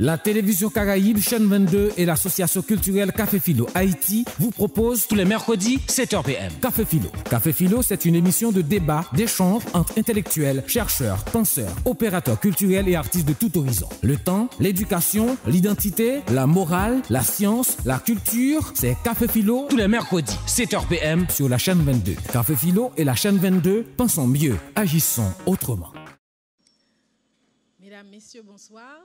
La télévision Caraïbe, chaîne 22 et l'association culturelle Café Philo Haïti vous proposent tous les mercredis 7h PM. Café Philo. Café Philo, c'est une émission de débat, d'échange entre intellectuels, chercheurs, penseurs, opérateurs culturels et artistes de tout horizon. Le temps, l'éducation, l'identité, la morale, la science, la culture, c'est Café Philo tous les mercredis 7h PM sur la chaîne 22. Café Philo et la chaîne 22, pensons mieux, agissons autrement. Mesdames, Messieurs, bonsoir.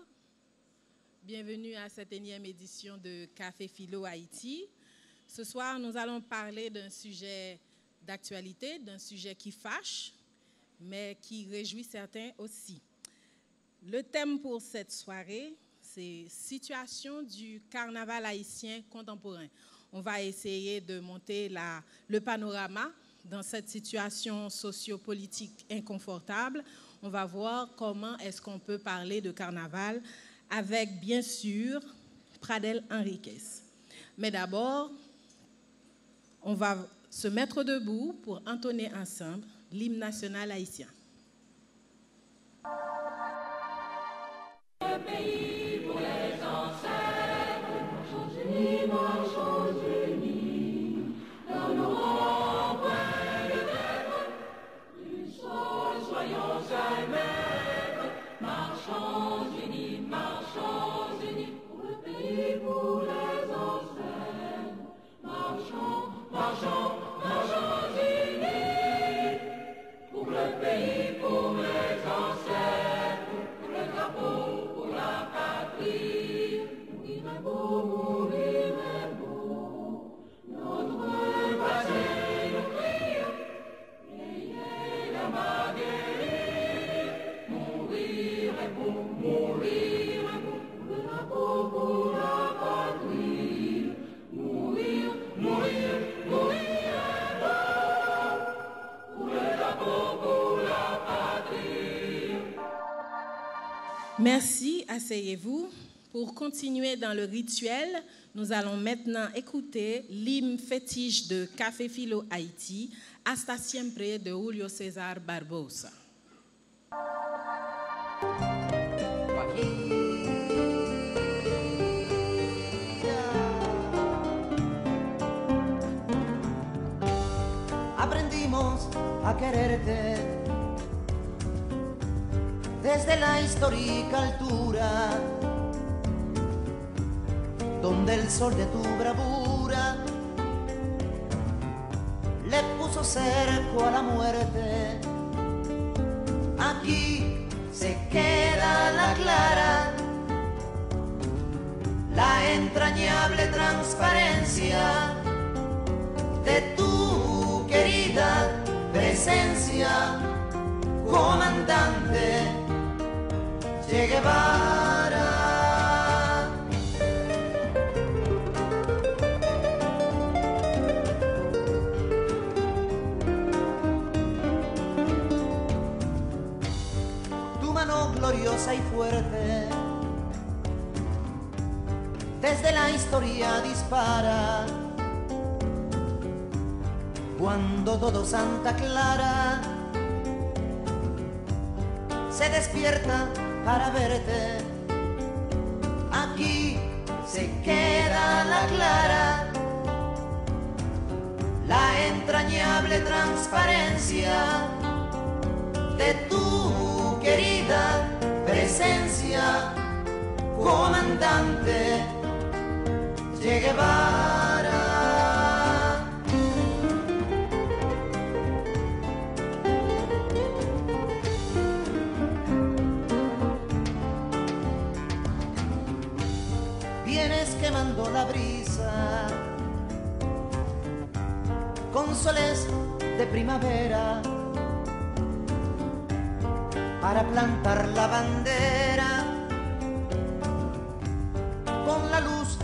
Bienvenue à cette énième édition de Café Philo Haïti. Ce soir, nous allons parler d'un sujet d'actualité, d'un sujet qui fâche, mais qui réjouit certains aussi. Le thème pour cette soirée, c'est « Situation du carnaval haïtien contemporain ». On va essayer de monter le panorama dans cette situation sociopolitique inconfortable. On va voir comment est-ce qu'on peut parler de carnaval avec, bien sûr, Pradel Henriquez. Mais d'abord, on va se mettre debout pour entonner ensemble l'hymne national haïtien. Le pays pour les ancêtres, marchons unis, dans nos points de terre, du sol, soyons seuls maîtres, marchons unis, pour le pays, pour les ancêtres, marchons unis, pour le pays, pour les ancêtres, pour le drapeau, pour la patrie, mourir est beau, notre passé nous crie, ayez la baguette, mourir est beau, pour le drapeau, pour la patrie, mourir est beau, pour le drapeau, pour la patrie. Merci, asseyez-vous. Pour continuer dans le rituel, nous allons maintenant écouter l'hymne fétiche de Café Philo Haïti, Hasta Siempre de Julio César Barbosa. Aprendimos a quererte desde la histórica altura, donde el sol de tu bravura le puso cerco a la muerte. Aquí se queda la clara, la entrañable transparencia de tu querida presencia, comandante Che Guevara. Tu mano gloriosa y fuerte desde la historia dispara, cuando todo Santa Clara se despierta para verte. Aquí se queda la clara, la entrañable transparencia de tu querida presencia, comandante Che Guevara. Vienes quemando la brisa con soles de primavera para plantar la bandera con la luz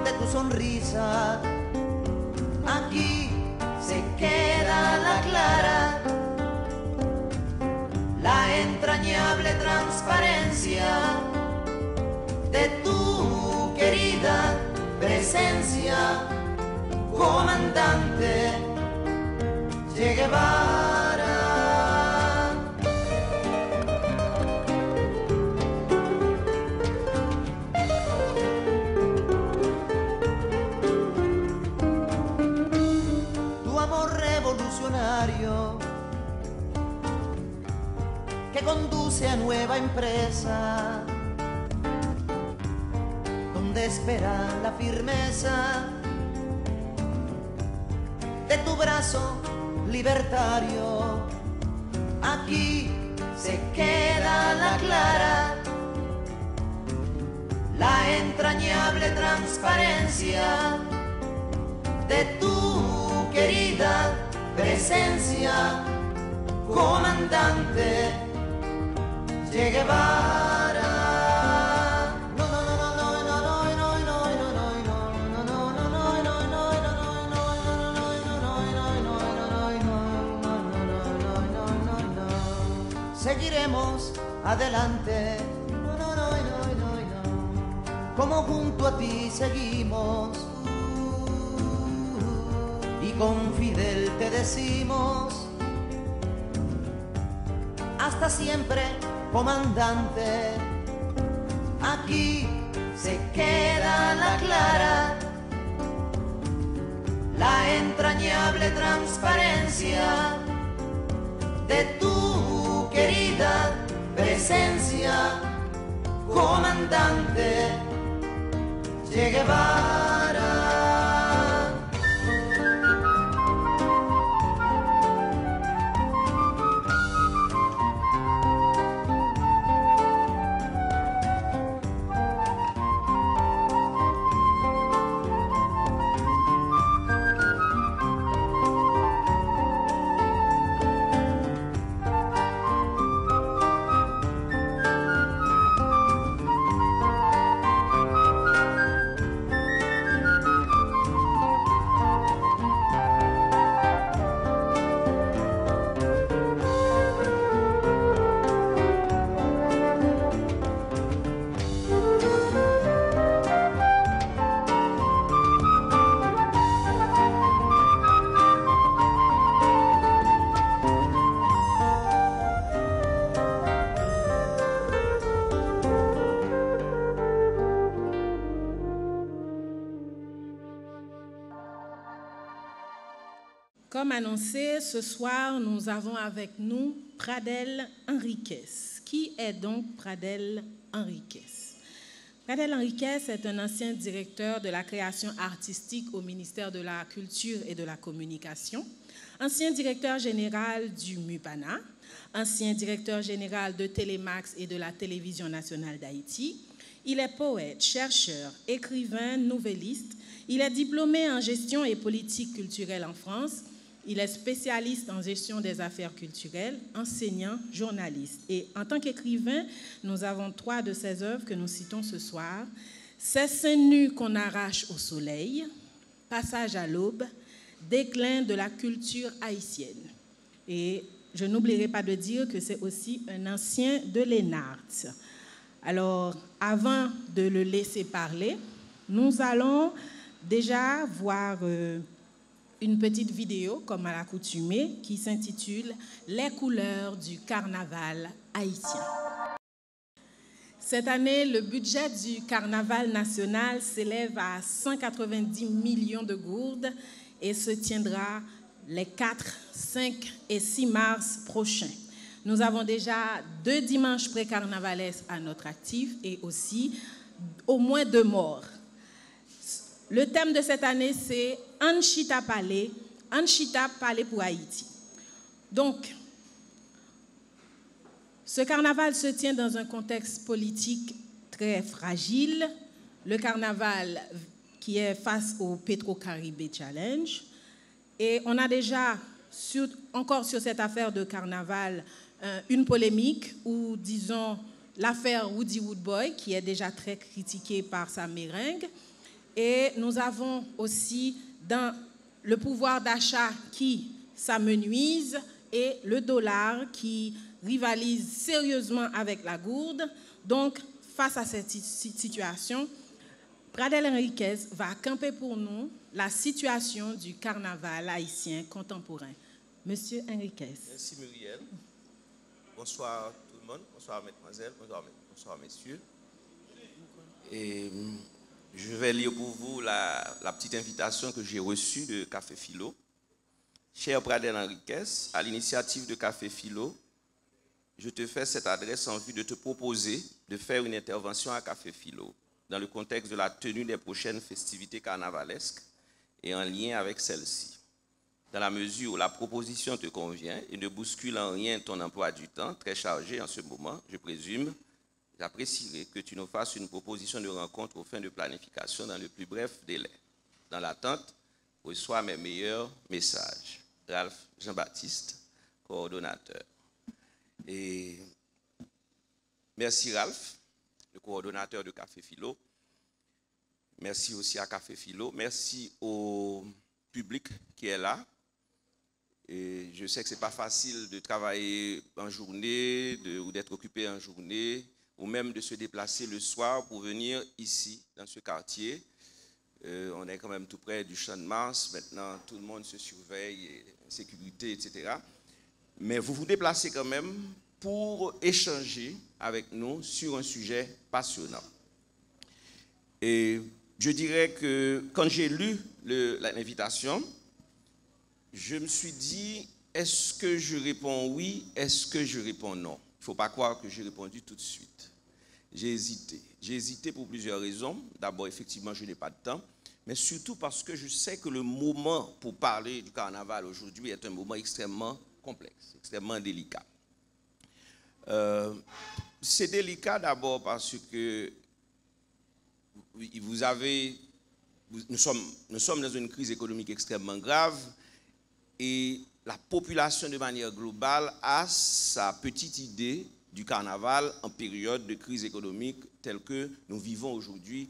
de tu sonrisa. Aquí se queda la clara, la entrañable transparencia de tu querida presencia, comandante Che Guevara. anuncia nueva empresa, donde espera la firmeza de tu brazo libertario. Aquí se queda la clara, la entrañable transparencia de tu querida presencia, comandante Che Guevara. Seguiremos adelante, como junto a ti seguimos, y con Fidel te decimos, hasta siempre, comandante. Aquí se queda la clara, la entrañable transparencia de tu querida presencia, comandante Che Guevara. Comme annoncé, ce soir, nous avons avec nous Pradel Henriquez. Qui est donc Pradel Henriquez? Pradel Henriquez est un ancien directeur de la création artistique au ministère de la Culture et de la Communication, ancien directeur général du MUPANA, ancien directeur général de Télémax et de la Télévision nationale d'Haïti. Il est poète, chercheur, écrivain, nouvelliste. Il est diplômé en gestion et politique culturelle en France. Il est spécialiste en gestion des affaires culturelles, enseignant, journaliste. Et en tant qu'écrivain, nous avons 3 de ses œuvres que nous citons ce soir. Ces seins nus qu'on arrache au soleil, Passage à l'aube, Déclin de la culture haïtienne. Et je n'oublierai pas de dire que c'est aussi un ancien de l'ENART. Alors, avant de le laisser parler, nous allons déjà voir une petite vidéo, comme à l'accoutumée, qui s'intitule « Les couleurs du carnaval haïtien ». Cette année, le budget du carnaval national s'élève à 190 millions de gourdes et se tiendra les 4, 5 et 6 mars prochains. Nous avons déjà 2 dimanches pré-carnavalesques à notre actif et aussi au moins 2 morts. Le thème de cette année, c'est Anchita Palais pour Haïti. Donc, ce carnaval se tient dans un contexte politique très fragile. Le carnaval qui est face au Petro-Caribé Challenge. Et on a déjà, encore sur cette affaire de carnaval, une polémique ou, disons, l'affaire Woody Woodboy, qui est déjà très critiquée par sa meringue. Et nous avons aussi dans le pouvoir d'achat qui s'amenuise et le dollar qui rivalise sérieusement avec la gourde. Donc, face à cette situation, Pradel Henriquez va camper pour nous la situation du carnaval haïtien contemporain. Monsieur Henriquez. Merci Muriel. Bonsoir tout le monde. Bonsoir mesdemoiselles. Bonsoir messieurs. Et je vais lire pour vous la petite invitation que j'ai reçue de Café Philo. Cher Pradel Henriquez, à l'initiative de Café Philo, je te fais cette adresse en vue de te proposer de faire une intervention à Café Philo dans le contexte de la tenue des prochaines festivités carnavalesques et en lien avec celles-ci. Dans la mesure où la proposition te convient et ne bouscule en rien ton emploi du temps, très chargé en ce moment, je présume, j'apprécierais que tu nous fasses une proposition de rencontre aux fins de planification dans le plus bref délai. Dans l'attente, reçois mes meilleurs messages. Ralph Jean-Baptiste, coordonnateur. Et merci Ralph, le coordonnateur de Café Philo. Merci aussi à Café Philo. Merci au public qui est là. Et je sais que ce n'est pas facile de travailler en journée ou d'être occupé en journée ou même de se déplacer le soir pour venir ici, dans ce quartier. On est quand même tout près du Champ de Mars. Maintenant, tout le monde se surveille, sécurité, etc. Mais vous vous déplacez quand même pour échanger avec nous sur un sujet passionnant. Et je dirais que quand j'ai lu l'invitation, je me suis dit, est-ce que je réponds oui, est-ce que je réponds non? Il ne faut pas croire que j'ai répondu tout de suite. J'ai hésité. J'ai hésité pour plusieurs raisons. D'abord, effectivement, je n'ai pas de temps, mais surtout parce que je sais que le moment pour parler du carnaval aujourd'hui est un moment extrêmement complexe, extrêmement délicat. C'est délicat d'abord parce que nous sommes dans une crise économique extrêmement grave et la population de manière globale a sa petite idée du carnaval en période de crise économique telle que nous vivons aujourd'hui,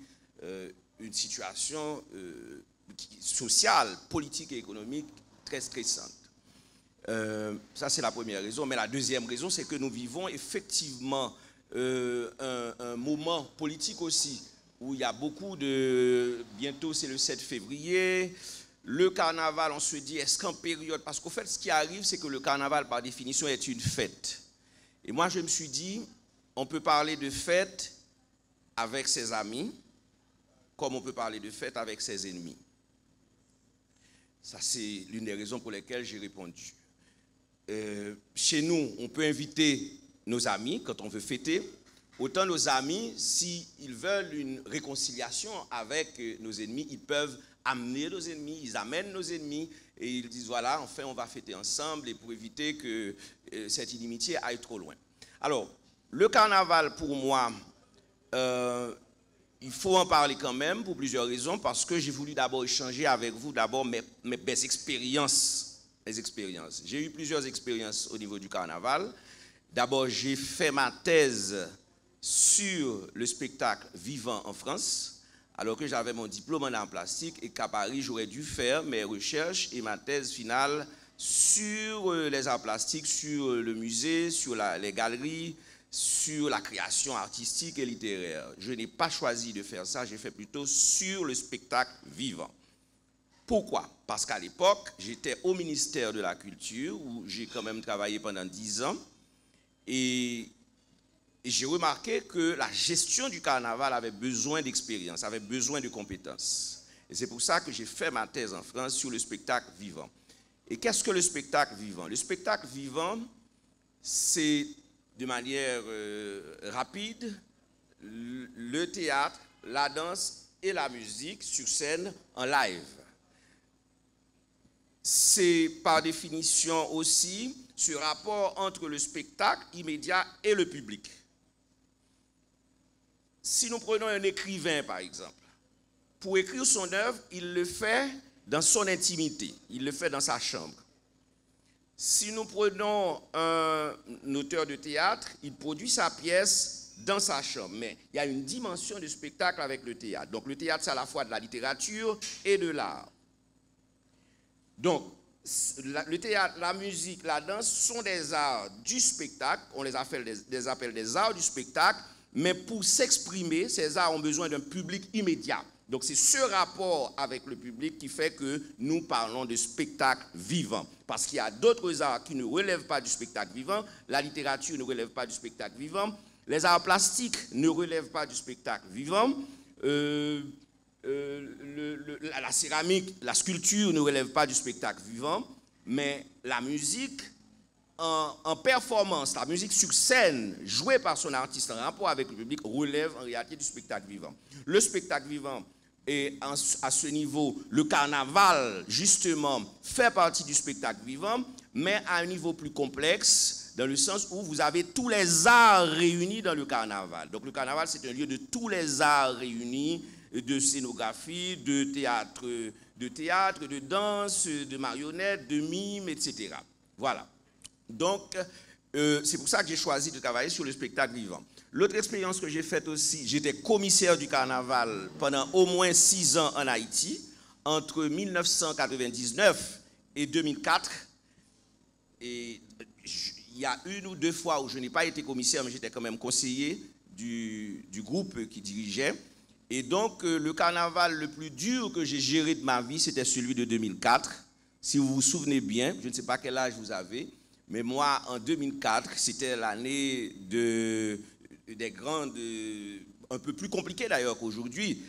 une situation sociale, politique et économique très stressante. Ça, c'est la première raison. Mais la deuxième raison, c'est que nous vivons effectivement un moment politique aussi, où il y a beaucoup de... Bientôt, c'est le 7 février. Le carnaval, on se dit, est-ce qu'en période... Parce qu'au fait, ce qui arrive, c'est que le carnaval, par définition, est une fête. Et moi, je me suis dit, on peut parler de fête avec ses amis, comme on peut parler de fête avec ses ennemis. Ça, c'est l'une des raisons pour lesquelles j'ai répondu. Chez nous, on peut inviter nos amis quand on veut fêter. Autant nos amis, s'ils veulent une réconciliation avec nos ennemis, ils peuvent amener nos ennemis, ils amènent nos ennemis et ils disent voilà, enfin on va fêter ensemble et pour éviter que cette inimitié aille trop loin. Alors, le carnaval pour moi, il faut en parler quand même pour plusieurs raisons parce que j'ai voulu d'abord échanger avec vous d'abord mes expériences. J'ai eu plusieurs expériences au niveau du carnaval. D'abord, j'ai fait ma thèse sur le spectacle vivant en France, alors que j'avais mon diplôme en art plastique et qu'à Paris, j'aurais dû faire mes recherches et ma thèse finale sur les arts plastiques, sur le musée, sur les galeries, sur la création artistique et littéraire. Je n'ai pas choisi de faire ça, j'ai fait plutôt sur le spectacle vivant. Pourquoi? Parce qu'à l'époque, j'étais au ministère de la Culture, où j'ai quand même travaillé pendant 10 ans, et j'ai remarqué que la gestion du carnaval avait besoin d'expérience, avait besoin de compétences. Et c'est pour ça que j'ai fait ma thèse en France sur le spectacle vivant. Et qu'est-ce que le spectacle vivant? Le spectacle vivant, c'est de manière rapide le théâtre, la danse et la musique sur scène en live. C'est par définition aussi ce rapport entre le spectacle immédiat et le public. Si nous prenons un écrivain, par exemple, pour écrire son œuvre, il le fait dans son intimité, il le fait dans sa chambre. Si nous prenons un auteur de théâtre, il produit sa pièce dans sa chambre. Mais il y a une dimension de spectacle avec le théâtre. Donc le théâtre, c'est à la fois de la littérature et de l'art. Donc, le théâtre, la musique, la danse sont des arts du spectacle. On les appelle des arts du spectacle. Mais pour s'exprimer, ces arts ont besoin d'un public immédiat. Donc c'est ce rapport avec le public qui fait que nous parlons de spectacle vivant. Parce qu'il y a d'autres arts qui ne relèvent pas du spectacle vivant. La littérature ne relève pas du spectacle vivant. Les arts plastiques ne relèvent pas du spectacle vivant. La céramique, la sculpture ne relève pas du spectacle vivant. Mais la musique en performance, la musique sur scène, jouée par son artiste en rapport avec le public, relève en réalité du spectacle vivant. Le spectacle vivant, et à ce niveau, le carnaval, justement, fait partie du spectacle vivant, mais à un niveau plus complexe, dans le sens où vous avez tous les arts réunis dans le carnaval. Donc le carnaval, c'est un lieu de tous les arts réunis, de scénographie, de théâtre, de danse, de marionnettes, de mime, etc. Voilà. Donc, c'est pour ça que j'ai choisi de travailler sur le spectacle vivant. L'autre expérience que j'ai faite aussi, j'étais commissaire du carnaval pendant au moins 6 ans en Haïti, entre 1999 et 2004. Et il y a 1 ou 2 fois où je n'ai pas été commissaire, mais j'étais quand même conseiller du groupe qui dirigeait. Et donc, le carnaval le plus dur que j'ai géré de ma vie, c'était celui de 2004. Si vous vous souvenez bien, je ne sais pas quel âge vous avez, mais moi, en 2004, c'était l'année des grandes, un peu plus compliquées d'ailleurs qu'aujourd'hui,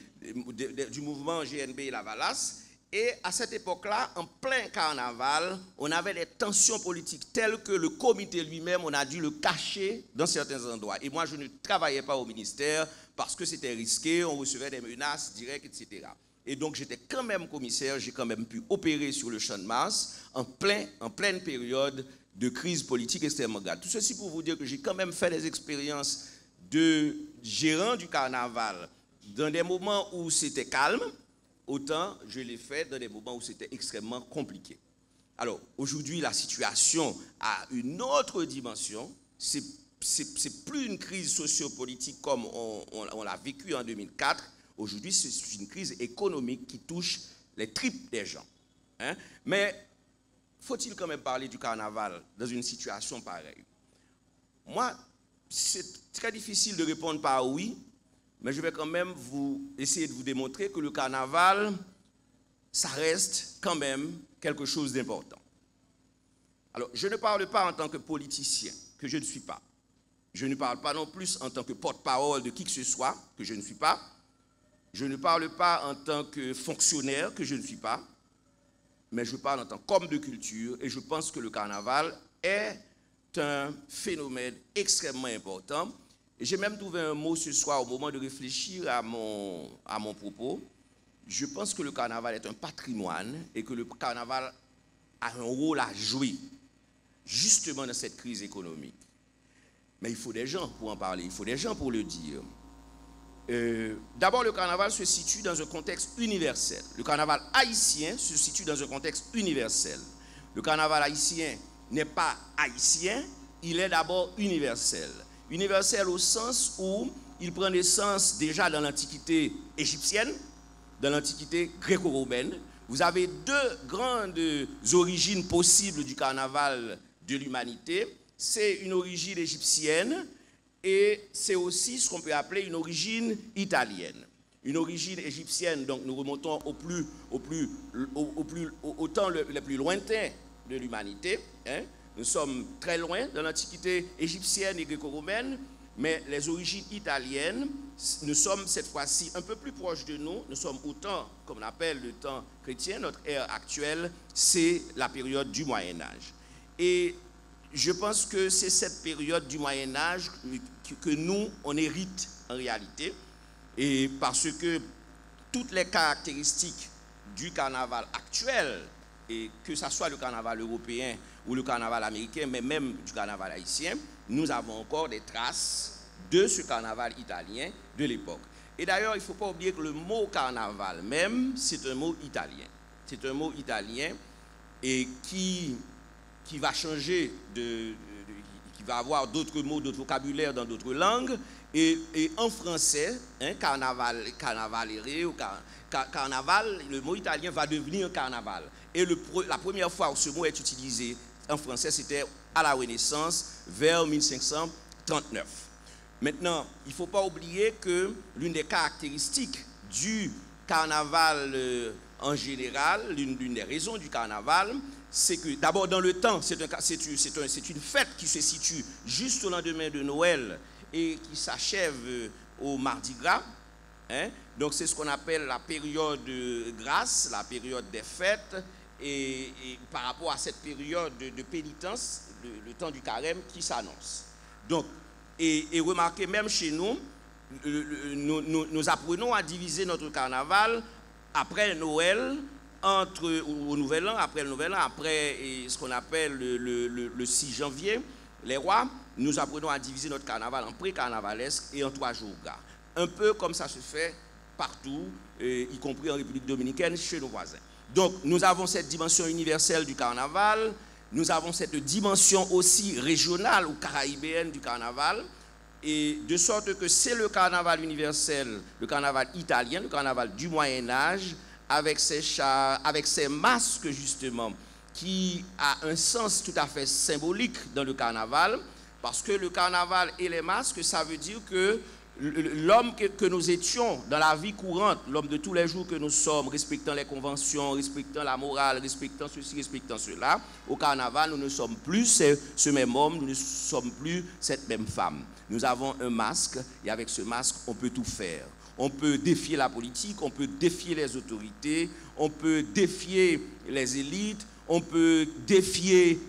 du mouvement GNB et Lavalas. Et à cette époque-là, en plein carnaval, on avait des tensions politiques telles que le comité lui-même, on a dû le cacher dans certains endroits. Et moi, je ne travaillais pas au ministère parce que c'était risqué, on recevait des menaces directes, etc. Et donc, j'étais quand même commissaire, j'ai quand même pu opérer sur le Champ de Mars en pleine période de crise politique extrêmement grave. Tout ceci pour vous dire que j'ai quand même fait des expériences de gérant du carnaval dans des moments où c'était calme, autant je l'ai fait dans des moments où c'était extrêmement compliqué. Alors, aujourd'hui, la situation a une autre dimension. C'est plus une crise sociopolitique comme on l'a vécu en 2004. Aujourd'hui, c'est une crise économique qui touche les tripes des gens. Hein? Mais faut-il quand même parler du carnaval dans une situation pareille? Moi, c'est très difficile de répondre par oui, mais je vais quand même essayer de vous démontrer que le carnaval, ça reste quand même quelque chose d'important. Alors, je ne parle pas en tant que politicien, que je ne suis pas. Je ne parle pas non plus en tant que porte-parole de qui que ce soit, que je ne suis pas. Je ne parle pas en tant que fonctionnaire, que je ne suis pas. Mais je parle en tant qu'homme de culture, et je pense que le carnaval est un phénomène extrêmement important. Et j'ai même trouvé un mot ce soir au moment de réfléchir à mon propos. Je pense que le carnaval est un patrimoine et que le carnaval a un rôle à jouer justement dans cette crise économique. Mais il faut des gens pour en parler, il faut des gens pour le dire. D'abord, le carnaval se situe dans un contexte universel. Le carnaval haïtien se situe dans un contexte universel. Le carnaval haïtien n'est pas haïtien, il est d'abord universel. Universel au sens où il prend naissance déjà dans l'Antiquité égyptienne, dans l'Antiquité gréco-romaine. Vous avez 2 grandes origines possibles du carnaval de l'humanité. C'est une origine égyptienne et c'est aussi ce qu'on peut appeler une origine italienne. Une origine égyptienne, donc nous remontons au temps le plus lointain de l'humanité. Hein. Nous sommes très loin de l'Antiquité égyptienne et gréco-romaine, mais les origines italiennes, nous sommes cette fois-ci un peu plus proches de nous. Nous sommes au temps, comme on appelle le temps chrétien, notre ère actuelle, c'est la période du Moyen-Âge. Et je pense que c'est cette période du Moyen-Âge que nous, on hérite en réalité, et parce que toutes les caractéristiques du carnaval actuel, et que ce soit le carnaval européen ou le carnaval américain, mais même du carnaval haïtien, nous avons encore des traces de ce carnaval italien de l'époque. Et d'ailleurs, il ne faut pas oublier que le mot carnaval même, c'est un mot italien. C'est un mot italien et qui va changer, qui va avoir d'autres mots, d'autres vocabulaires dans d'autres langues. Et en français, hein, carnavalere ou carnaval, le mot italien va devenir carnaval. Et la première fois où ce mot est utilisé en français, c'était à la Renaissance, vers 1539. Maintenant, il ne faut pas oublier que l'une des caractéristiques du carnaval en général, l'une des raisons du carnaval, c'est que d'abord dans le temps, c'est une fête qui se situe juste au lendemain de Noël et qui s'achève au Mardi Gras. Hein? Donc c'est ce qu'on appelle la période grasse, la période des fêtes. Et par rapport à cette période de pénitence, le temps du carême qui s'annonce. Donc, et remarquez, même chez nous, nous apprenons à diviser notre carnaval après Noël, au Nouvel An, après le Nouvel An, après ce qu'on appelle le 6 janvier, les rois, nous apprenons à diviser notre carnaval en pré-carnavalesque et en 3 jours gras. Un peu comme ça se fait partout, y compris en République dominicaine, chez nos voisins. Donc, nous avons cette dimension universelle du carnaval, nous avons cette dimension aussi régionale ou caraïbéenne du carnaval, et de sorte que c'est le carnaval universel, le carnaval italien, le carnaval du Moyen-Âge, avec ses chars, avec ses masques justement, qui a un sens tout à fait symbolique dans le carnaval, parce que le carnaval et les masques, ça veut dire que l'homme que nous étions dans la vie courante, l'homme de tous les jours que nous sommes, respectant les conventions, respectant la morale, respectant ceci, respectant cela, au carnaval, nous ne sommes plus ce même homme, nous ne sommes plus cette même femme. Nous avons un masque et avec ce masque, on peut tout faire. On peut défier la politique, on peut défier les autorités, on peut défier les élites, on peut défier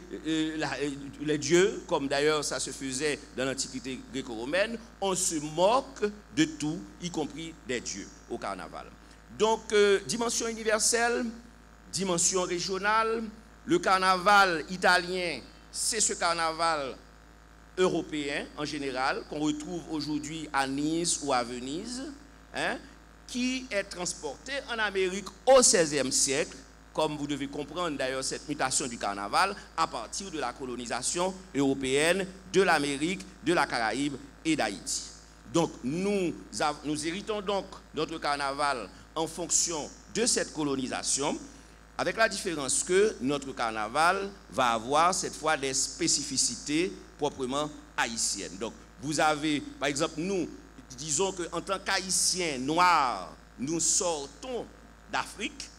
les dieux, comme d'ailleurs ça se faisait dans l'Antiquité gréco-romaine. On se moque de tout, y compris des dieux, au carnaval. Donc, dimension universelle, dimension régionale. Le carnaval italien, c'est ce carnaval européen en général, qu'on retrouve aujourd'hui à Nice ou à Venise, qui est transporté en Amérique au XVIe siècle, comme vous devez comprendre d'ailleurs cette mutation du carnaval à partir de la colonisation européenne de l'Amérique, de la Caraïbe et d'Haïti. Donc nous héritons donc notre carnaval en fonction de cette colonisation, avec la différence que notre carnaval va avoir cette fois des spécificités proprement haïtiennes. Donc vous avez, par exemple, nous, disons qu'en tant qu'Haïtiens noirs, nous sortons d'Afrique,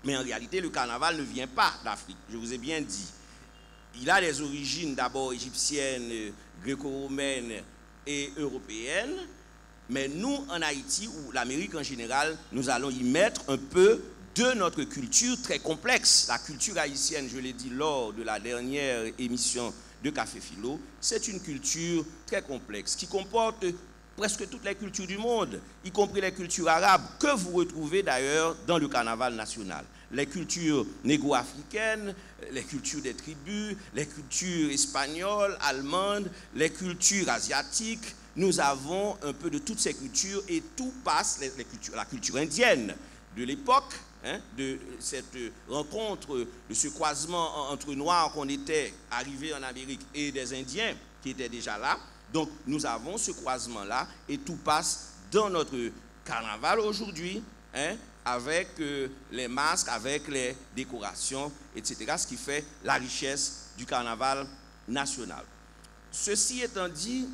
mais en réalité, le carnaval ne vient pas d'Afrique, je vous ai bien dit. Il a des origines d'abord égyptiennes, gréco-romaines et européennes, mais nous, en Haïti, ou l'Amérique en général, nous allons y mettre un peu de notre culture très complexe. La culture haïtienne, je l'ai dit lors de la dernière émission de Café Philo, c'est une culture très complexe qui comporte presque toutes les cultures du monde, y compris les cultures arabes, que vous retrouvez d'ailleurs dans le carnaval national. Les cultures négro-africaines, les cultures des tribus, les cultures espagnoles, allemandes, les cultures asiatiques. Nous avons un peu de toutes ces cultures et tout passe, la culture indienne de l'époque, de cette rencontre, de ce croisement entre Noirs qu'on était arrivés en Amérique et des Indiens qui étaient déjà là. Donc, nous avons ce croisement-là et tout passe dans notre carnaval aujourd'hui, avec les masques, avec les décorations, etc., ce qui fait la richesse du carnaval national. Ceci étant dit,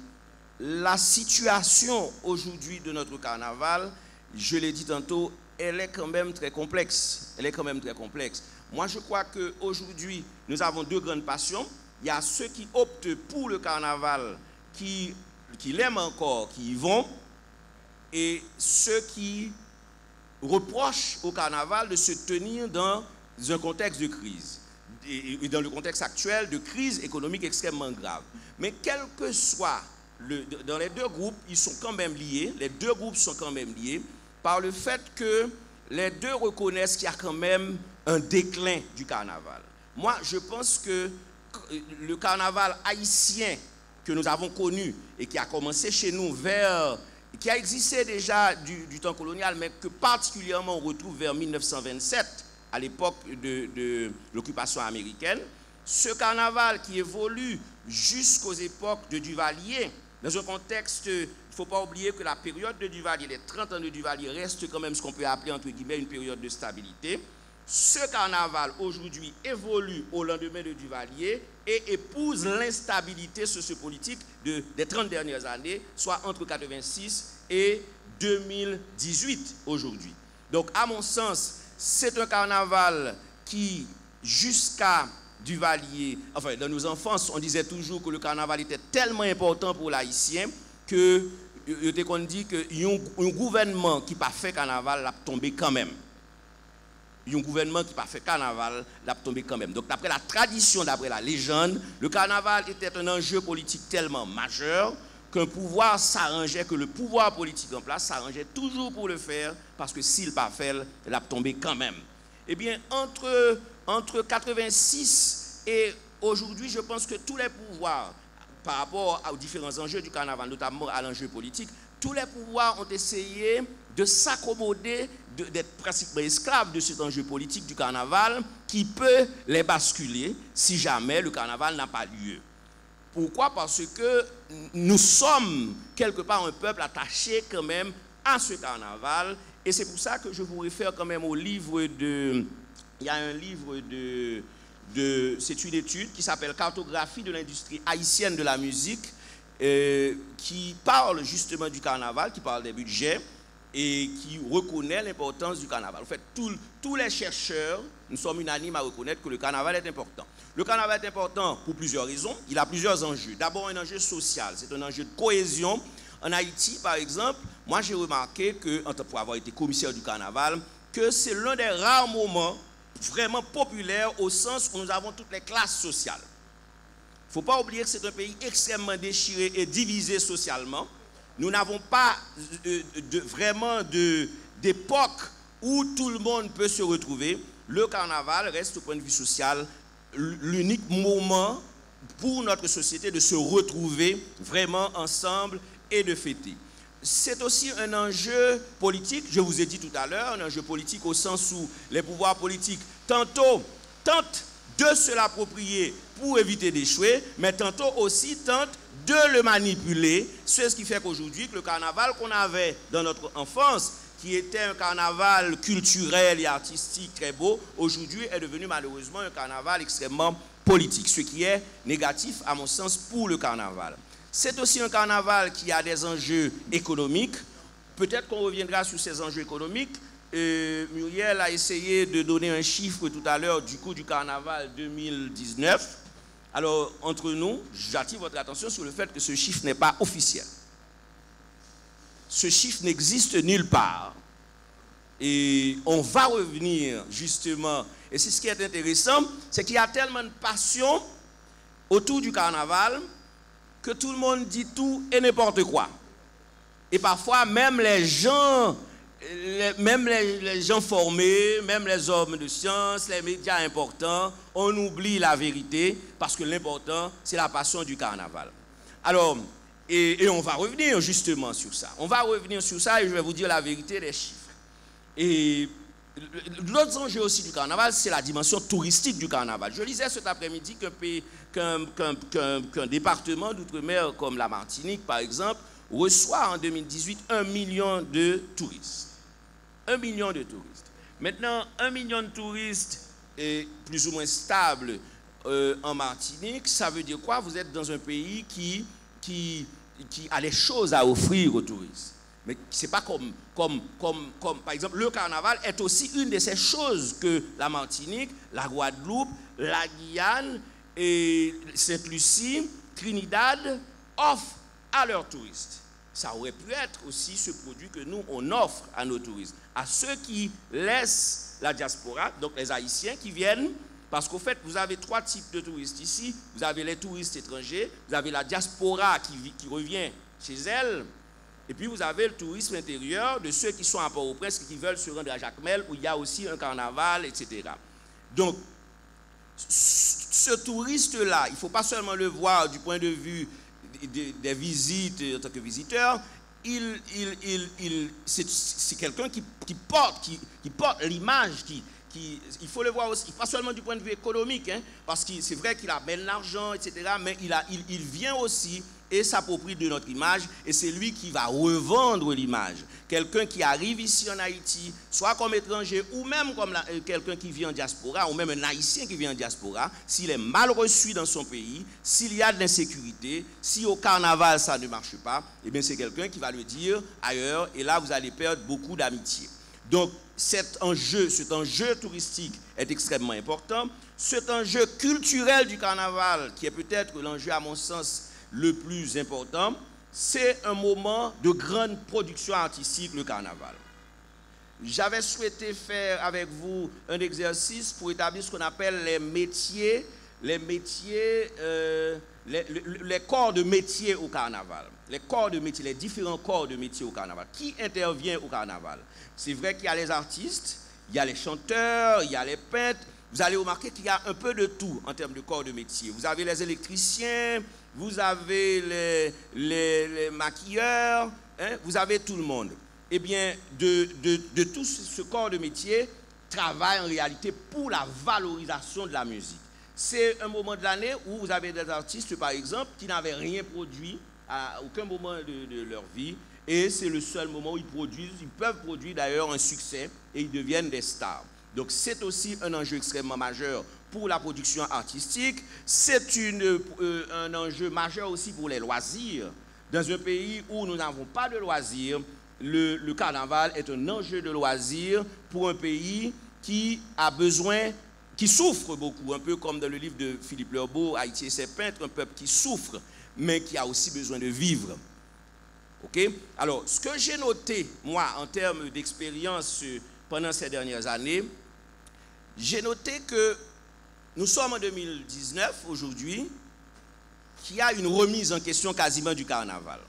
la situation aujourd'hui de notre carnaval, je l'ai dit tantôt, elle est quand même très complexe. Elle est quand même très complexe. Moi, je crois qu'aujourd'hui, nous avons deux grandes passions. Il y a ceux qui optent pour le carnaval, qui l'aiment encore, qui y vont, et ceux qui reprochent au carnaval de se tenir dans un contexte de crise, et dans le contexte actuel de crise économique extrêmement grave. Mais quel que soit, dans les deux groupes, ils sont quand même liés, les deux groupes sont quand même liés, par le fait que les deux reconnaissent qu'il y a quand même un déclin du carnaval. Moi, je pense que le carnaval haïtien que nous avons connu et qui a commencé chez nous qui a existé déjà du temps colonial, mais que particulièrement on retrouve vers 1927, à l'époque de l'occupation américaine, ce carnaval qui évolue jusqu'aux époques de Duvalier, dans un contexte, il ne faut pas oublier que la période de Duvalier, les 30 ans de Duvalier, reste quand même ce qu'on peut appeler entre guillemets une période de stabilité. Ce carnaval aujourd'hui évolue au lendemain de Duvalier et épouse l'instabilité sociopolitique des 30 dernières années, soit entre 86 et 2018 aujourd'hui. Donc à mon sens, c'est un carnaval qui, jusqu'à Duvalier, enfin dans nos enfances, on disait toujours que le carnaval était tellement important pour l'haïtien que on dit qu'un gouvernement qui n'a pas fait carnaval l'a tombé quand même. un gouvernement qui n'a pas fait carnaval, l'a tombé quand même. Donc d'après la tradition, d'après la légende, le carnaval était un enjeu politique tellement majeur qu'un pouvoir s'arrangeait, que le pouvoir politique en place s'arrangeait toujours pour le faire, parce que s'il pas fait, l'a tombé quand même. Eh bien, entre 86 et aujourd'hui, je pense que tous les pouvoirs, par rapport aux différents enjeux du carnaval, notamment à l'enjeu politique, tous les pouvoirs ont essayé de s'accommoder, d'être pratiquement esclaves de cet enjeu politique du carnaval qui peut les basculer si jamais le carnaval n'a pas lieu. Pourquoi? Parce que nous sommes quelque part un peuple attaché quand même à ce carnaval, et c'est pour ça que je vous réfère quand même au livre de... Il y a un livre c'est une étude qui s'appelle Cartographie de l'industrie haïtienne de la musique, qui parle justement du carnaval, qui parle des budgets et qui reconnaît l'importance du carnaval. En fait, tous les chercheurs, nous sommes unanimes à reconnaître que le carnaval est important. Le carnaval est important pour plusieurs raisons. Il a plusieurs enjeux. D'abord, un enjeu social, c'est un enjeu de cohésion. En Haïti, par exemple, moi j'ai remarqué que, pour avoir été commissaire du carnaval, que c'est l'un des rares moments vraiment populaires au sens où nous avons toutes les classes sociales. Il ne faut pas oublier que c'est un pays extrêmement déchiré et divisé socialement. Nous n'avons pas vraiment d'époque où tout le monde peut se retrouver. Le carnaval reste, au point de vue social, l'unique moment pour notre société de se retrouver vraiment ensemble et de fêter. C'est aussi un enjeu politique, je vous ai dit tout à l'heure, un enjeu politique au sens où les pouvoirs politiques tantôt tentent de se l'approprier pour éviter d'échouer, mais tantôt aussi tentent de le manipuler. C'est ce qui fait qu'aujourd'hui, le carnaval qu'on avait dans notre enfance, qui était un carnaval culturel et artistique très beau, aujourd'hui est devenu malheureusement un carnaval extrêmement politique, ce qui est négatif à mon sens pour le carnaval. C'est aussi un carnaval qui a des enjeux économiques. Peut-être qu'on reviendra sur ces enjeux économiques. Muriel a essayé de donner un chiffre tout à l'heure du coût du carnaval 2019. Alors, entre nous, j'attire votre attention sur le fait que ce chiffre n'est pas officiel. Ce chiffre n'existe nulle part. Et on va revenir justement. Et c'est ce qui est intéressant, c'est qu'il y a tellement de passion autour du carnaval que tout le monde dit tout et n'importe quoi. Et parfois, même les gens formés, même les hommes de science, les médias importants, on oublie la vérité parce que l'important, c'est la passion du carnaval. Alors, et on va revenir justement sur ça. On va revenir sur ça et je vais vous dire la vérité des chiffres. Et l'autre enjeu aussi du carnaval, c'est la dimension touristique du carnaval. Je lisais cet après-midi qu'un département d'outre-mer comme la Martinique, par exemple, reçoit en 2018 1 million de touristes. 1 million de touristes. Maintenant, 1 million de touristes est plus ou moins stable en Martinique. Ça veut dire quoi? Vous êtes dans un pays qui a des choses à offrir aux touristes. Mais ce n'est pas comme, par exemple, le carnaval est aussi une de ces choses que la Martinique, la Guadeloupe, la Guyane et Sainte-Lucie, Trinidad offrent à leurs touristes. Ça aurait pu être aussi ce produit que nous, on offre à nos touristes, à ceux qui laissent la diaspora, donc les Haïtiens qui viennent, parce qu'au fait, vous avez 3 types de touristes ici. Vous avez les touristes étrangers, vous avez la diaspora qui revient chez elle, et puis vous avez le tourisme intérieur de ceux qui sont à Port-au-Prince, qui veulent se rendre à Jacmel, où il y a aussi un carnaval, etc. Donc, ce touriste-là, il ne faut pas seulement le voir du point de vue des visites en tant que visiteur, c'est quelqu'un qui porte l'image, il faut le voir aussi, pas seulement du point de vue économique, hein, parce que c'est vrai qu'il amène l'argent, etc., mais il vient aussi et s'approprie de notre image, et c'est lui qui va revendre l'image. Quelqu'un qui arrive ici en Haïti, soit comme étranger, ou même comme quelqu'un qui vit en diaspora, ou même un Haïtien qui vit en diaspora, s'il est mal reçu dans son pays, s'il y a de l'insécurité, si au carnaval ça ne marche pas, eh bien c'est quelqu'un qui va le dire ailleurs, et là vous allez perdre beaucoup d'amitié. Donc cet enjeu touristique est extrêmement important. Cet enjeu culturel du carnaval, qui est peut-être l'enjeu à mon sens le plus important, c'est un moment de grande production artistique, le carnaval. j'avais souhaité faire avec vous un exercice pour établir ce qu'on appelle les corps de métier au carnaval. Les corps de métier, les différents corps de métier au carnaval. Qui intervient au carnaval? C'est vrai qu'il y a les artistes, il y a les chanteurs, il y a les peintres. Vous allez remarquer qu'il y a un peu de tout en termes de corps de métier. Vous avez les électriciens, vous avez les maquilleurs, hein, vous avez tout le monde. Eh bien, de tout ce corps de métier travaille en réalité pour la valorisation de la musique. C'est un moment de l'année où vous avez des artistes, par exemple, qui n'avaient rien produit à aucun moment de leur vie. Et c'est le seul moment où ils peuvent produire d'ailleurs un succès et ils deviennent des stars. Donc c'est aussi un enjeu extrêmement majeur pour la production artistique. C'est un enjeu majeur aussi pour les loisirs. Dans un pays où nous n'avons pas de loisirs, le carnaval est un enjeu de loisirs pour un pays qui a besoin, qui souffre beaucoup, un peu comme dans le livre de Philippe Lerbeau, Haïti et ses peintres, un peuple qui souffre, mais qui a aussi besoin de vivre. Ok? Alors, ce que j'ai noté, moi, en termes d'expérience pendant ces dernières années, j'ai noté que nous sommes en 2019, aujourd'hui, qu'il y a une remise en question quasiment du carnaval.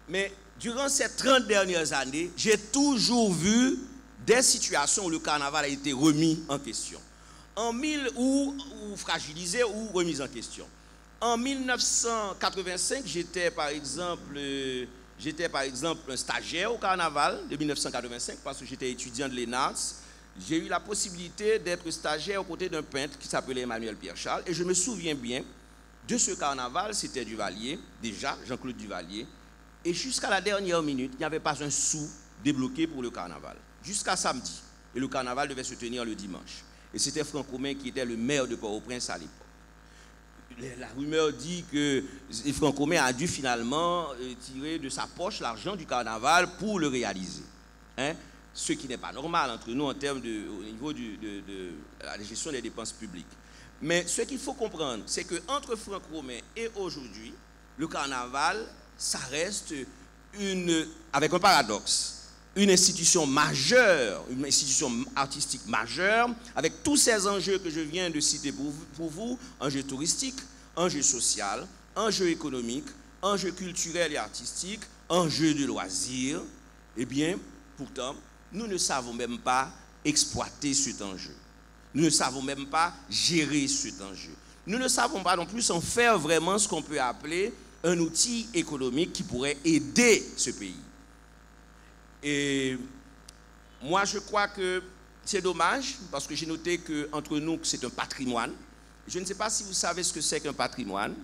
Mais durant ces 30 dernières années, j'ai toujours vu des situations où le carnaval a été remis en question. Ou fragilisé ou remis en question. En 1985, j'étais par exemple un stagiaire au carnaval de 1985 parce que j'étais étudiant de l'ENARS. J'ai eu la possibilité d'être stagiaire aux côtés d'un peintre qui s'appelait Emmanuel Pierre-Charles. Et je me souviens bien de ce carnaval, c'était Duvalier, déjà, Jean-Claude Duvalier. Et jusqu'à la dernière minute, il n'y avait pas un sou débloqué pour le carnaval. Jusqu'à samedi. Et le carnaval devait se tenir le dimanche. Et c'était Franck Romain qui était le maire de Port-au-Prince à l'époque. La rumeur dit que Franck Romain a dû finalement tirer de sa poche l'argent du carnaval pour le réaliser. Hein? Ce qui n'est pas normal entre nous en termes au niveau de la gestion des dépenses publiques. Mais ce qu'il faut comprendre, c'est qu'entre Franck Romain et aujourd'hui, le carnaval, ça reste avec un paradoxe, une institution majeure, une institution artistique majeure, avec tous ces enjeux que je viens de citer pour vous, enjeux touristiques, enjeux sociaux, enjeux économiques, enjeux culturels et artistiques, enjeux de loisirs. Eh bien, pourtant, nous ne savons même pas exploiter cet enjeu. Nous ne savons même pas gérer cet enjeu. Nous ne savons pas non plus en faire vraiment ce qu'on peut appeler un outil économique qui pourrait aider ce pays. Et moi, je crois que c'est dommage, parce que j'ai noté qu'entre nous, c'est un patrimoine. Je ne sais pas si vous savez ce que c'est qu'un patrimoine.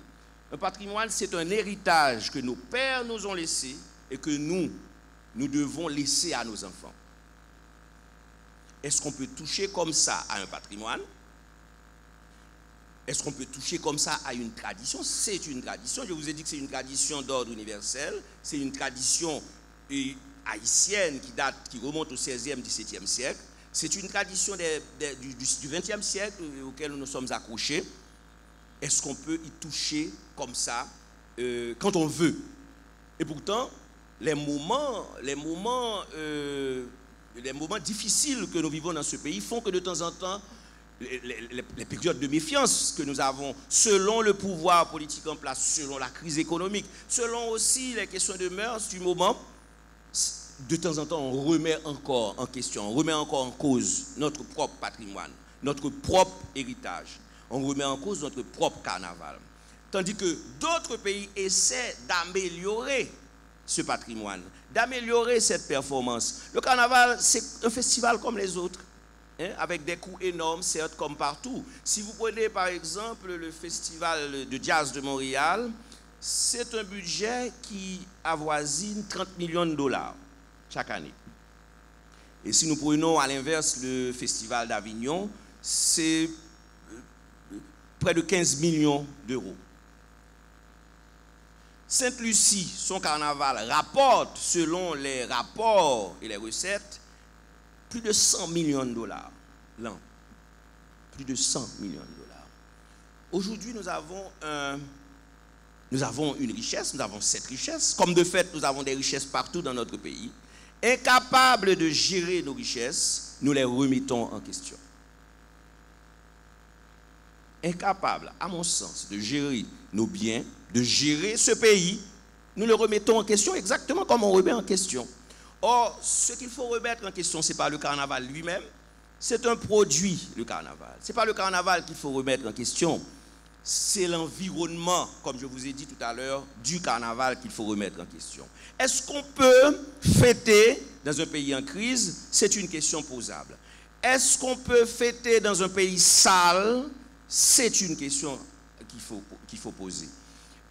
Un patrimoine, c'est un héritage que nos pères nous ont laissé et que nous devons laisser à nos enfants. Est-ce qu'on peut toucher comme ça à un patrimoine? Est-ce qu'on peut toucher comme ça à une tradition? C'est une tradition. Je vous ai dit que c'est une tradition d'ordre universel. C'est une tradition haïtienne qui remonte au 16e, 17e siècle. C'est une tradition du 20e siècle auquel nous nous sommes accrochés. Est-ce qu'on peut y toucher comme ça quand on veut? Et pourtant, les moments difficiles que nous vivons dans ce pays font que de temps en temps, les périodes de méfiance que nous avons selon le pouvoir politique en place, selon la crise économique, selon aussi les questions de mœurs du moment, de temps en temps, on remet encore en question, on remet encore en cause notre propre patrimoine, notre propre héritage. On remet en cause notre propre carnaval. Tandis que d'autres pays essaient d'améliorer ce patrimoine, d'améliorer cette performance. Le carnaval, c'est un festival comme les autres, hein, avec des coûts énormes, certes, comme partout. Si vous prenez par exemple le festival de jazz de Montréal, c'est un budget qui avoisine 30 millions de dollars chaque année. Et si nous prenons à l'inverse le festival d'Avignon, c'est près de 15 millions d'euros. Sainte-Lucie, son carnaval, rapporte, selon les rapports et les recettes, plus de 100 millions de dollars l'an. Plus de 100 millions de dollars. Aujourd'hui, nous avons une richesse, nous avons cette richesse. Comme de fait, nous avons des richesses partout dans notre pays. Incapables de gérer nos richesses, nous les remettons en question. Incapables, à mon sens, de gérer nos biens, de gérer ce pays, nous le remettons en question exactement comme on remet en question. Or, ce qu'il faut remettre en question, ce n'est pas le carnaval lui-même, c'est un produit, le carnaval. Ce n'est pas le carnaval qu'il faut remettre en question, c'est l'environnement, comme je vous ai dit tout à l'heure, du carnaval qu'il faut remettre en question. Est-ce qu'on peut fêter dans un pays en crise? C'est une question posable. Est-ce qu'on peut fêter dans un pays sale? C'est une question qu'il faut poser.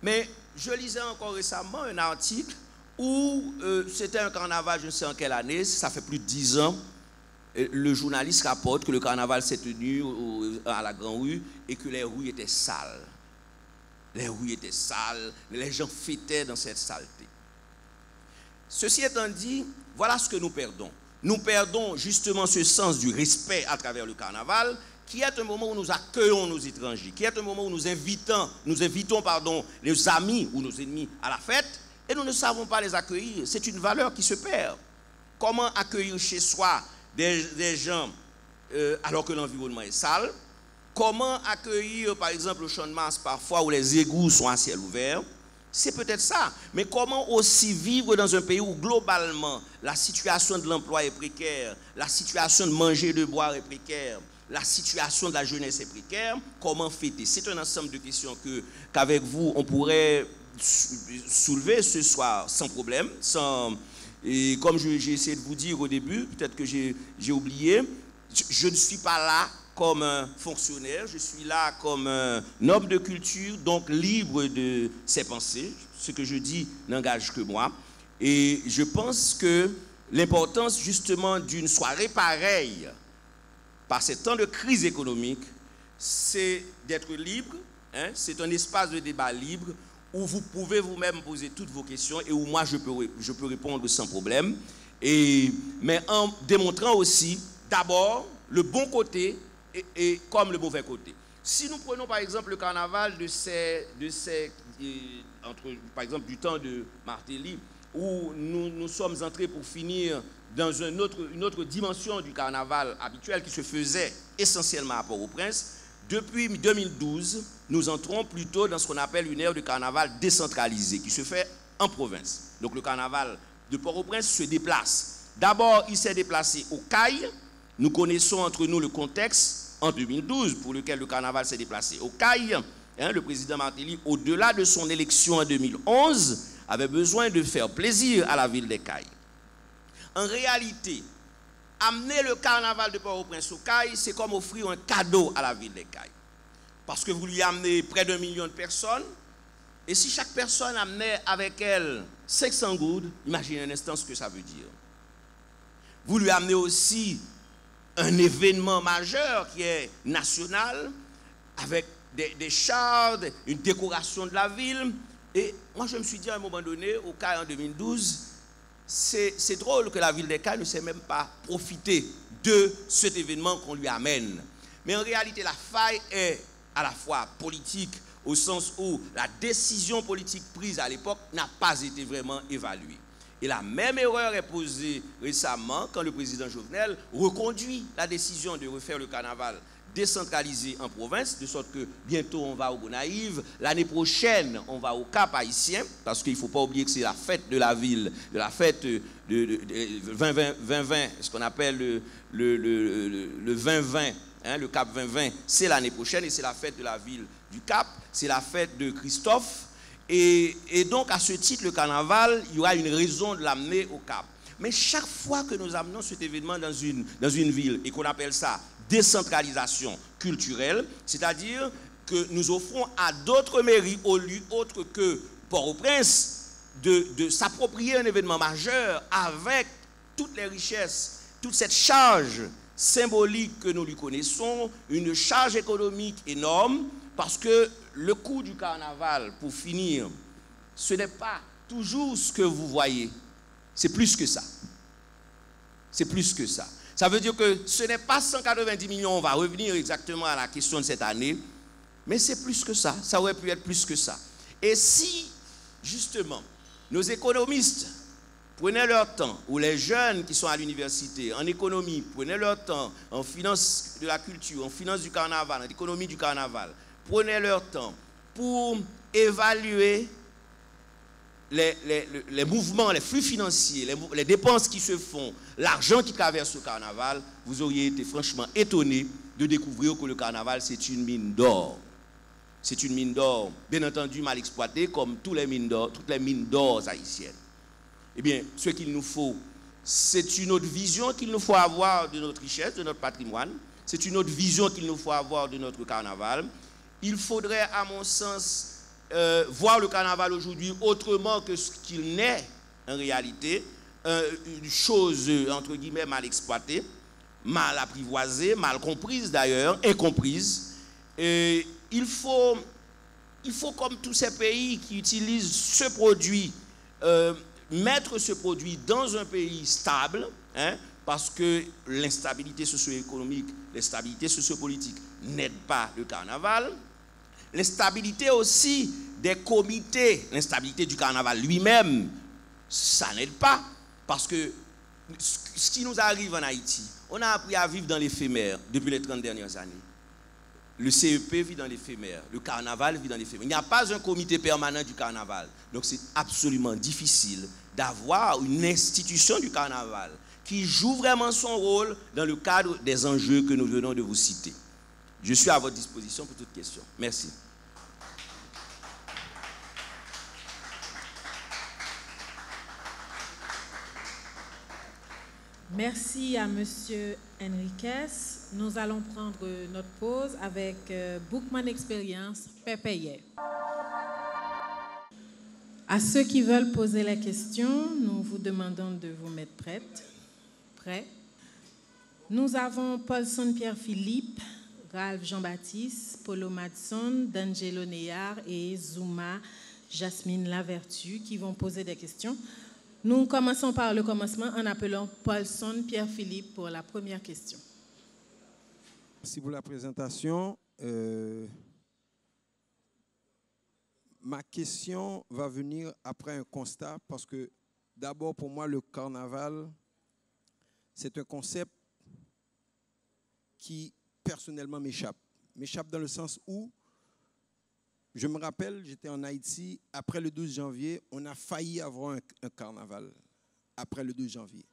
Mais je lisais encore récemment un article où c'était un carnaval, je ne sais en quelle année, ça fait plus de 10 ans. Le journaliste rapporte que le carnaval s'est tenu à la Grande Rue et que les rues étaient sales. Les rues étaient sales, les gens fêtaient dans cette saleté. Ceci étant dit, voilà ce que nous perdons. Nous perdons justement ce sens du respect à travers le carnaval, qui est un moment où nous accueillons nos étrangers, qui est un moment où nous invitons les amis ou nos ennemis à la fête, et nous ne savons pas les accueillir. C'est une valeur qui se perd. Comment accueillir chez soi des gens alors que l'environnement est sale? Comment accueillir, par exemple, le champ de Mars parfois où les égouts sont à ciel ouvert? C'est peut-être ça. Mais comment aussi vivre dans un pays où globalement la situation de l'emploi est précaire, la situation de manger et de boire est précaire, la situation de la jeunesse est précaire? Comment fêter? C'est un ensemble de questions qu'avec vous on pourrait soulever ce soir sans problème, et comme j'ai essayé de vous dire au début, peut-être que j'ai oublié, je ne suis pas là comme un fonctionnaire, je suis là comme un homme de culture, donc libre de ses pensées. Ce que je dis n'engage que moi. Et je pense que l'importance justement d'une soirée pareille, par ces temps de crise économique, c'est d'être libre, hein, c'est un espace de débat libre, où vous pouvez vous-même poser toutes vos questions et où moi je peux répondre sans problème. Mais en démontrant aussi d'abord le bon côté et comme le mauvais côté. Si nous prenons par exemple le carnaval par exemple du temps de Martelly, où nous sommes entrés pour finir dans une autre dimension du carnaval habituel qui se faisait essentiellement à Port-au-Prince, depuis 2012, nous entrons plutôt dans ce qu'on appelle une ère de carnaval décentralisé qui se fait en province. Donc le carnaval de Port-au-Prince se déplace. D'abord, il s'est déplacé au CAI. Nous connaissons entre nous le contexte en 2012 pour lequel le carnaval s'est déplacé au CAI. Le président Martelly, au-delà de son élection en 2011, avait besoin de faire plaisir à la ville des CAI. En réalité, amener le carnaval de Port-au-Prince au CAI, c'est comme offrir un cadeau à la ville des CAI. Parce que vous lui amenez près d'1 million de personnes, et si chaque personne amenait avec elle 500 goudes, imaginez un instant ce que ça veut dire. Vous lui amenez aussi un événement majeur qui est national, avec des chars, une décoration de la ville. Et moi je me suis dit à un moment donné, au CAI en 2012, c'est drôle que la ville des CAI ne sait même pas profiter de cet événement qu'on lui amène. Mais en réalité, la faille est à la fois politique, au sens où la décision politique prise à l'époque n'a pas été vraiment évaluée. Et la même erreur est posée récemment quand le président Jovenel reconduit la décision de refaire le carnaval décentralisé en province, de sorte que bientôt on va au Gonaïves, l'année prochaine on va au Cap haïtien, parce qu'il ne faut pas oublier que c'est la fête de la ville, de la fête de 2020, ce qu'on appelle le 2020, hein, le Cap 2020, c'est l'année prochaine et c'est la fête de la ville du Cap, c'est la fête de Christophe, et donc à ce titre le carnaval, il y aura une raison de l'amener au Cap. Mais chaque fois que nous amenons cet événement dans une ville et qu'on appelle ça décentralisation culturelle, c'est-à-dire que nous offrons à d'autres mairies au lieu autre que Port-au-Prince de s'approprier un événement majeur avec toutes les richesses, toute cette charge symbolique que nous lui connaissons, une charge économique énorme, parce que le coût du carnaval, pour finir, ce n'est pas toujours ce que vous voyez, c'est plus que ça. C'est plus que ça. Ça veut dire que ce n'est pas 190 millions, on va revenir exactement à la question de cette année, mais c'est plus que ça, ça aurait pu être plus que ça. Et si, justement, nos économistes prenez leur temps, ou les jeunes qui sont à l'université, en économie, prenez leur temps, en finance de la culture, en finance du carnaval, en économie du carnaval, prenez leur temps pour évaluer les mouvements, les flux financiers, les dépenses qui se font, l'argent qui traverse le carnaval, vous auriez été franchement étonné de découvrir que le carnaval, c'est une mine d'or. C'est une mine d'or, bien entendu, mal exploitée, comme toutes les mines d'or haïtiennes. Eh bien, ce qu'il nous faut, c'est une autre vision qu'il nous faut avoir de notre richesse, de notre patrimoine. C'est une autre vision qu'il nous faut avoir de notre carnaval. Il faudrait, à mon sens, voir le carnaval aujourd'hui autrement que ce qu'il n'est en réalité, une chose entre guillemets mal exploitée, mal apprivoisée, mal comprise d'ailleurs, incomprise. Et il faut comme tous ces pays qui utilisent ce produit, mettre ce produit dans un pays stable, hein, parce que l'instabilité socio-économique, l'instabilité socio-politique n'aide pas le carnaval. L'instabilité aussi des comités, l'instabilité du carnaval lui-même, ça n'aide pas. Parce que ce qui nous arrive en Haïti, on a appris à vivre dans l'éphémère depuis les 30 dernières années. Le CEP vit dans l'éphémère, le carnaval vit dans l'éphémère. Il n'y a pas un comité permanent du carnaval. Donc c'est absolument difficile d'avoir une institution du carnaval qui joue vraiment son rôle dans le cadre des enjeux que nous venons de vous citer. Je suis à votre disposition pour toute question. Merci. Merci à M. Enriquez. Nous allons prendre notre pause avec Bookman Experience, Pépéyé. À ceux qui veulent poser la question, nous vous demandons de vous mettre prêts. Nous avons Paulson Pierre-Philippe, Ralph Jean-Baptiste, Polo Madson, D'Angelo Neyar et Zouma Jasmine Lavertu qui vont poser des questions. Nous commençons par le commencement en appelant Paulson Pierre-Philippe pour la première question. Merci pour la présentation. Ma question va venir après un constat parce que d'abord pour moi le carnaval c'est un concept qui personnellement m'échappe dans le sens où je me rappelle, j'étais en Haïti, après le 12 janvier, on a failli avoir un carnaval, après le 12 janvier.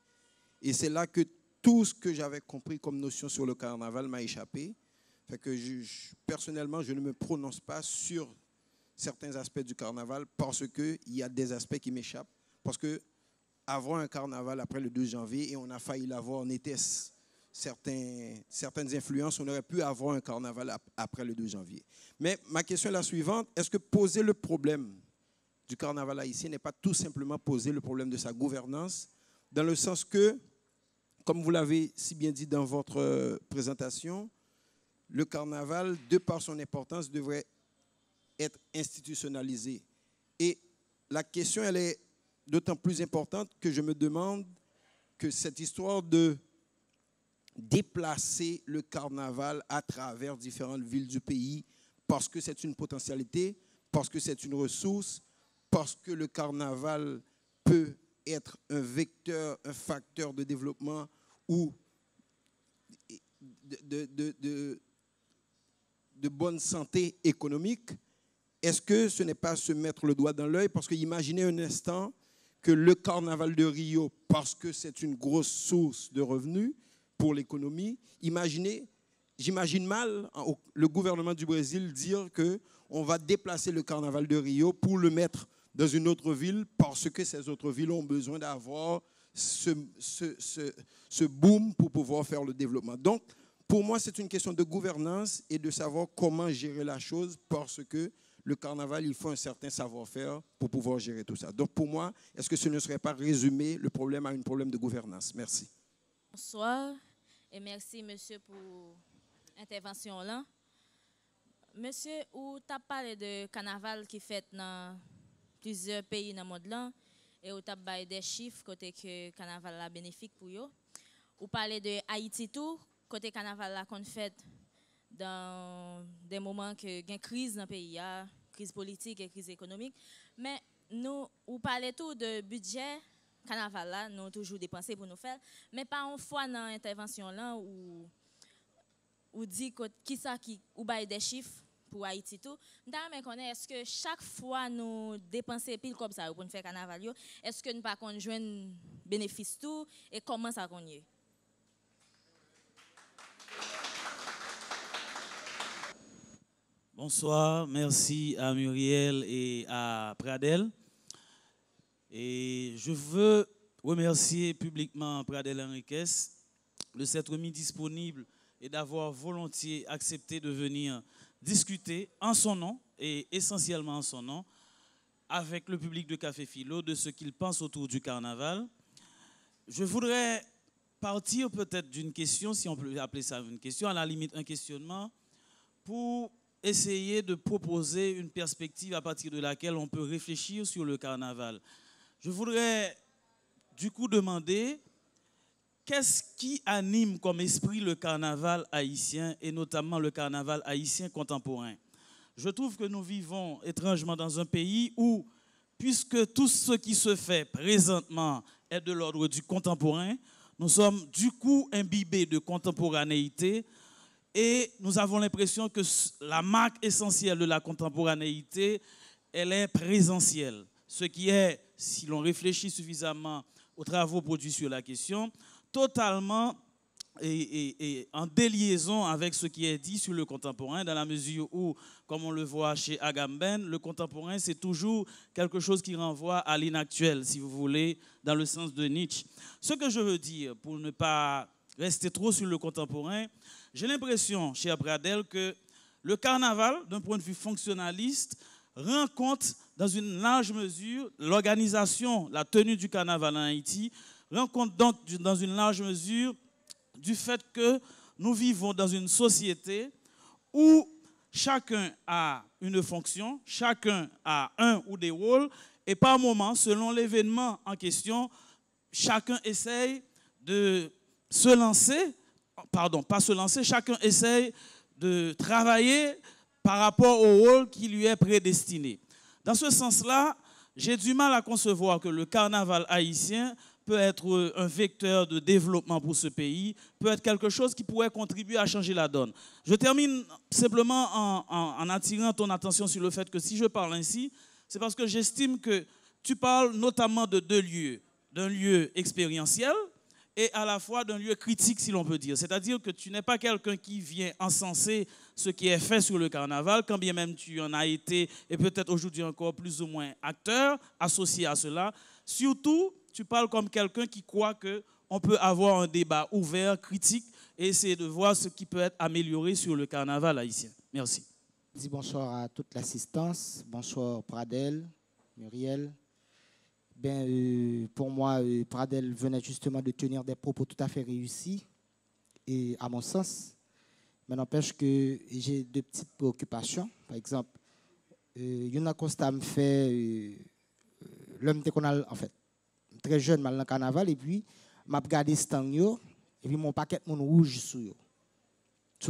Et c'est là que tout ce que j'avais compris comme notion sur le carnaval m'a échappé. Fait que personnellement, je ne me prononce pas sur certains aspects du carnaval parce qu'il y a des aspects qui m'échappent. Parce que avoir un carnaval après le 12 janvier, et on a failli l'avoir, on était certaines influences, on aurait pu avoir un carnaval après le 2 janvier. Mais ma question est la suivante, est-ce que poser le problème du carnaval haïtien n'est pas tout simplement poser le problème de sa gouvernance, dans le sens que, comme vous l'avez si bien dit dans votre présentation, le carnaval, de par son importance, devrait être institutionnalisé. Et la question, elle est d'autant plus importante que je me demande que cette histoire de déplacer le carnaval à travers différentes villes du pays parce que c'est une potentialité, parce que c'est une ressource, parce que le carnaval peut être un vecteur, un facteur de développement ou de bonne santé économique. Est-ce que ce n'est pas se mettre le doigt dans l'œil? Parce que imaginez un instant que le carnaval de Rio, parce que c'est une grosse source de revenus pour l'économie, j'imagine mal le gouvernement du Brésil dire qu'on va déplacer le carnaval de Rio pour le mettre dans une autre ville parce que ces autres villes ont besoin d'avoir ce boom pour pouvoir faire le développement. Donc, pour moi, c'est une question de gouvernance et de savoir comment gérer la chose parce que le carnaval, il faut un certain savoir-faire pour pouvoir gérer tout ça. Donc, pour moi, est-ce que ce ne serait pas résumer le problème à un problème de gouvernance? Merci. Bonsoir et merci, monsieur, pour l'intervention là. Monsieur, où tu as parlé de carnaval qui fait dans plusieurs pays dans le monde là, et où tu as parlé des chiffres côté que carnaval est bénéfique pour eux. Ou parlez de Haïti tout, côté carnaval là qu'on fait dans des moments que il y a une crise dans le pays, crise politique et crise économique. Mais nous, vous parlez tout de budget carnaval là, nous toujours dépensé pour nous faire, mais pas une fois dans l'intervention là où dit qui ça qui ou bail des chiffres pour Haïti tout. D'ailleurs, connaît est-ce que chaque fois nous dépenser pile comme ça pour nous faire carnaval yo, est-ce que nous pas qu'on joindre bénéfice tout et comment ça qu'on y est? Bonsoir, merci à Muriel et à Pradel. Et je veux remercier publiquement Pradel Henriquez de s'être mis disponible et d'avoir volontiers accepté de venir discuter en son nom et essentiellement en son nom avec le public de Café Philo de ce qu'il pense autour du carnaval. Je voudrais partir peut-être d'une question, si on peut appeler ça une question, à la limite un questionnement, pour essayer de proposer une perspective à partir de laquelle on peut réfléchir sur le carnaval. Je voudrais du coup demander qu'est-ce qui anime comme esprit le carnaval haïtien et notamment le carnaval haïtien contemporain. Je trouve que nous vivons étrangement dans un pays où, puisque tout ce qui se fait présentement est de l'ordre du contemporain, nous sommes du coup imbibés de contemporanéité. Et nous avons l'impression que la marque essentielle de la contemporanéité, elle est présentielle. Ce qui est, si l'on réfléchit suffisamment aux travaux produits sur la question, totalement et en déliaison avec ce qui est dit sur le contemporain, dans la mesure où, comme on le voit chez Agamben, le contemporain, c'est toujours quelque chose qui renvoie à l'inactuel, si vous voulez, dans le sens de Nietzsche. Ce que je veux dire, pour ne pas rester trop sur le contemporain, j'ai l'impression, cher Pradel, que le carnaval, d'un point de vue fonctionnaliste, rend compte dans une large mesure, l'organisation, la tenue du carnaval en Haïti, rend compte donc dans une large mesure du fait que nous vivons dans une société où chacun a une fonction, chacun a un ou des rôles, et par moment, selon l'événement en question, chacun essaye de se lancer, pardon, pas se lancer, chacun essaye de travailler par rapport au rôle qui lui est prédestiné. Dans ce sens-là, j'ai du mal à concevoir que le carnaval haïtien peut être un vecteur de développement pour ce pays, peut être quelque chose qui pourrait contribuer à changer la donne. Je termine simplement en attirant ton attention sur le fait que si je parle ainsi, c'est parce que j'estime que tu parles notamment de deux lieux, d'un lieu expérientiel et à la fois d'un lieu critique, si l'on peut dire. C'est-à-dire que tu n'es pas quelqu'un qui vient encenser ce qui est fait sur le carnaval, quand bien même tu en as été, et peut-être aujourd'hui encore plus ou moins acteur, associé à cela. Surtout, tu parles comme quelqu'un qui croit qu'on peut avoir un débat ouvert, critique, et essayer de voir ce qui peut être amélioré sur le carnaval haïtien. Merci. Je dis bonsoir à toute l'assistance. Bonsoir Pradel, Muriel. Pour moi, Pradel venait justement de tenir des propos tout à fait réussis, et à mon sens. Mais n'empêche que j'ai deux petites préoccupations. Par exemple, il y a un constat me fait, l'homme qu'on a, en fait, très jeune, mal dans le carnaval, et puis, m'a regardé ce temps, et puis mon paquet mon rouge sur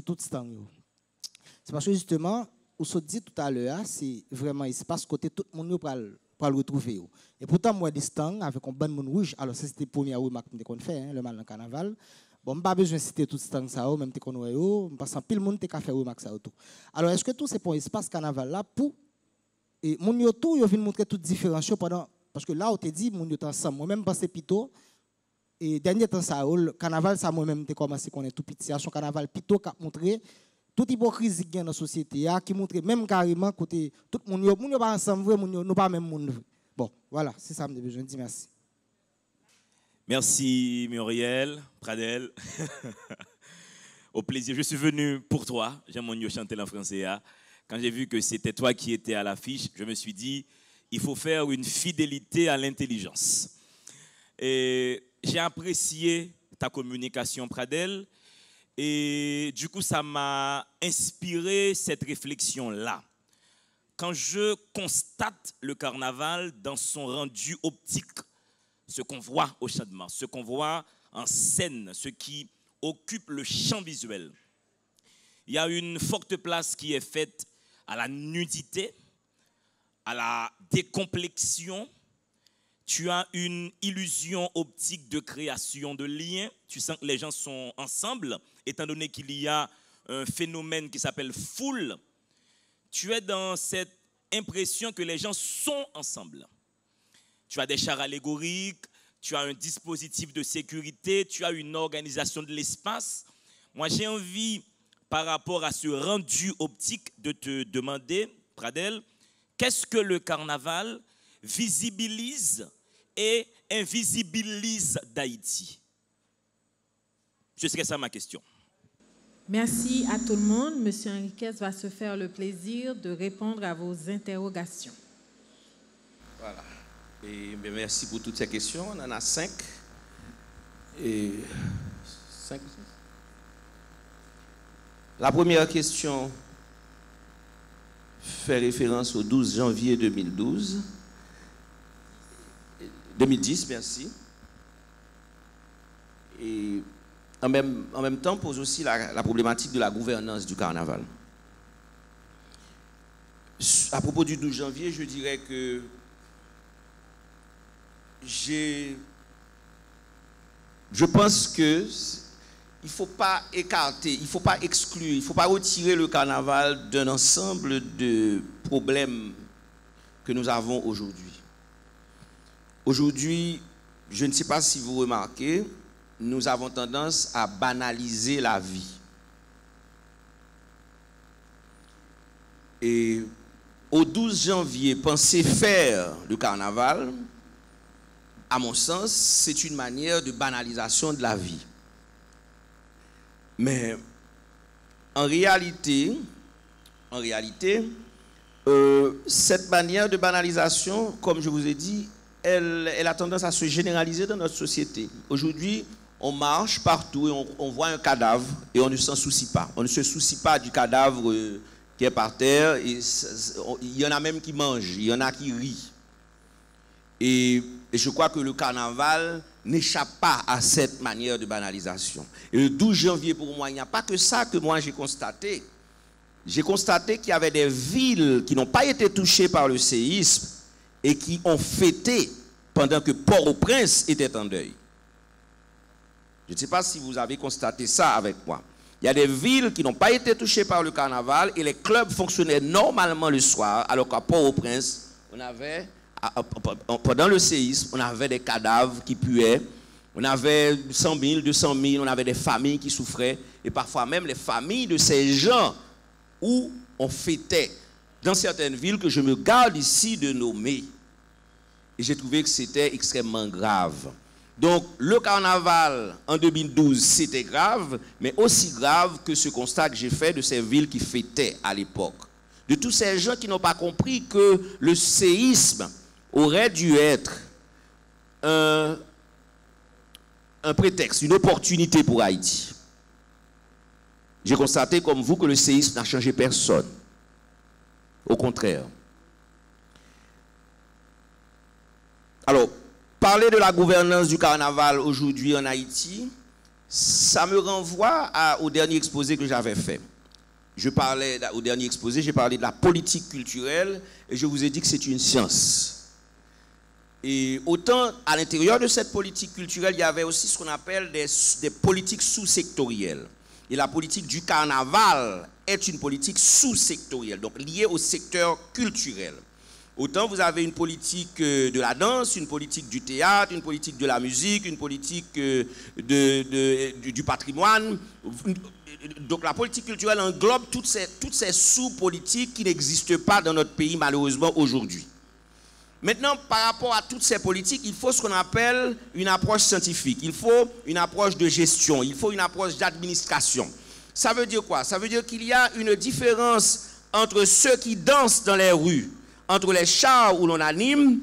tout ce temps. C'est parce que justement, on se dit tout à l'heure, c'est vraiment espace côté tout le monde pour le retrouver. Et pourtant, moi, des stands avec un bon monde rouge, alors ça c'était la première remarque qu'on fait, le mal dans le carnaval. Bon, je n'ai pas besoin de citer tout ce temps, même si on est parce que tout le monde a fait remarque ça. Alors, est-ce que tout c'est pour l'espace carnaval là pour. Et mon yoto, il vient montrer toute différence pendant. Parce que là, on te dit, mon yoto ensemble. Moi-même, je pense Pito. Et dernier temps, ça, le carnaval, ça, moi-même, j'ai commencé qu'on est tout petit. C'est un carnaval Pito qui a montré toute hypocrisie qui est dans la société, qui montre même carrément côté tout le monde n'est pas ensemble, nous pas même monde. Bon, voilà, c'est ça que j'ai besoin de dire. Merci. Merci Muriel, Pradel. Au plaisir, je suis venu pour toi. J'aime mon chanter en français. Quand j'ai vu que c'était toi qui étais à l'affiche, je me suis dit, il faut faire une fidélité à l'intelligence. Et j'ai apprécié ta communication, Pradel. Et du coup, ça m'a inspiré cette réflexion-là. Quand je constate le carnaval dans son rendu optique, ce qu'on voit au Champ de Mars, ce qu'on voit en scène, ce qui occupe le champ visuel, il y a une forte place qui est faite à la nudité, à la décomplexion, Tu as une illusion optique de création de liens. Tu sens que les gens sont ensemble, étant donné qu'il y a un phénomène qui s'appelle foule. Tu es dans cette impression que les gens sont ensemble. Tu as des chars allégoriques, tu as un dispositif de sécurité, tu as une organisation de l'espace. Moi, j'ai envie, par rapport à ce rendu optique, de te demander, Pradel, qu'est-ce que le carnaval visibilise et invisibilise d'Haïti? Je sais que c'est ma question. Merci à tout le monde. Monsieur Henriquez va se faire le plaisir de répondre à vos interrogations. Voilà. Et merci pour toutes ces questions. On en a 5. Et 5 ou 6. La première question fait référence au 12 janvier 2010, merci. Et en même temps pose aussi la problématique de la gouvernance du carnaval. À propos du 12 janvier, je dirais que je pense que il ne faut pas écarter, il ne faut pas exclure, il ne faut pas retirer le carnaval d'un ensemble de problèmes que nous avons aujourd'hui. Aujourd'hui, je ne sais pas si vous remarquez, nous avons tendance à banaliser la vie. Et au 12 janvier, penser faire le carnaval, à mon sens, c'est une manière de banalisation de la vie. Mais en réalité, cette manière de banalisation, comme je vous ai dit, elle a tendance à se généraliser dans notre société. Aujourd'hui, on marche partout et on voit un cadavre et on ne s'en soucie pas. On ne se soucie pas du cadavre qui est par terre. Et il y en a même qui mangent, il y en a qui rient. Et je crois que le carnaval n'échappe pas à cette manière de banalisation. Et le 12 janvier, pour moi, il n'y a pas que ça que moi j'ai constaté. J'ai constaté qu'il y avait des villes qui n'ont pas été touchées par le séisme et qui ont fêté pendant que Port-au-Prince était en deuil. Je ne sais pas si vous avez constaté ça avec moi. Il y a des villes qui n'ont pas été touchées par le carnaval et les clubs fonctionnaient normalement le soir, alors qu'à Port-au-Prince, on avait, pendant le séisme, on avait des cadavres qui puaient, on avait 100 000, 200 000, on avait des familles qui souffraient, et parfois même les familles de ces gens où on fêtait dans certaines villes que je me garde ici de nommer. Et j'ai trouvé que c'était extrêmement grave. Donc, le carnaval en 2012, c'était grave, mais aussi grave que ce constat que j'ai fait de ces villes qui fêtaient à l'époque. De tous ces gens qui n'ont pas compris que le séisme aurait dû être un prétexte, une opportunité pour Haïti. J'ai constaté comme vous que le séisme n'a changé personne. Au contraire. Alors, parler de la gouvernance du carnaval aujourd'hui en Haïti, ça me renvoie au dernier exposé que j'avais fait. Au dernier exposé, j'ai parlé de la politique culturelle et je vous ai dit que c'est une science. Et autant à l'intérieur de cette politique culturelle, il y avait aussi ce qu'on appelle des politiques sous-sectorielles. Et la politique du carnaval est une politique sous-sectorielle, donc liée au secteur culturel. Autant vous avez une politique de la danse, une politique du théâtre, une politique de la musique, une politique du patrimoine. Donc la politique culturelle englobe toutes ces sous-politiques qui n'existent pas dans notre pays malheureusement aujourd'hui. Maintenant, par rapport à toutes ces politiques, il faut ce qu'on appelle une approche scientifique. Il faut une approche de gestion, il faut une approche d'administration. Ça veut dire quoi? Ça veut dire qu'il y a une différence entre ceux qui dansent dans les rues, entre les chars où l'on anime,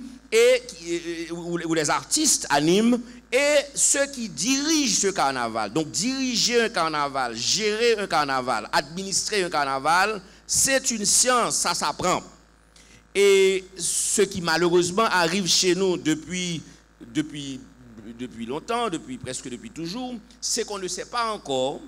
où les artistes animent, et ceux qui dirigent ce carnaval. Donc diriger un carnaval, gérer un carnaval, administrer un carnaval, c'est une science, ça s'apprend. Et ce qui malheureusement arrive chez nous depuis longtemps, presque depuis toujours, c'est qu'on ne sait pas encore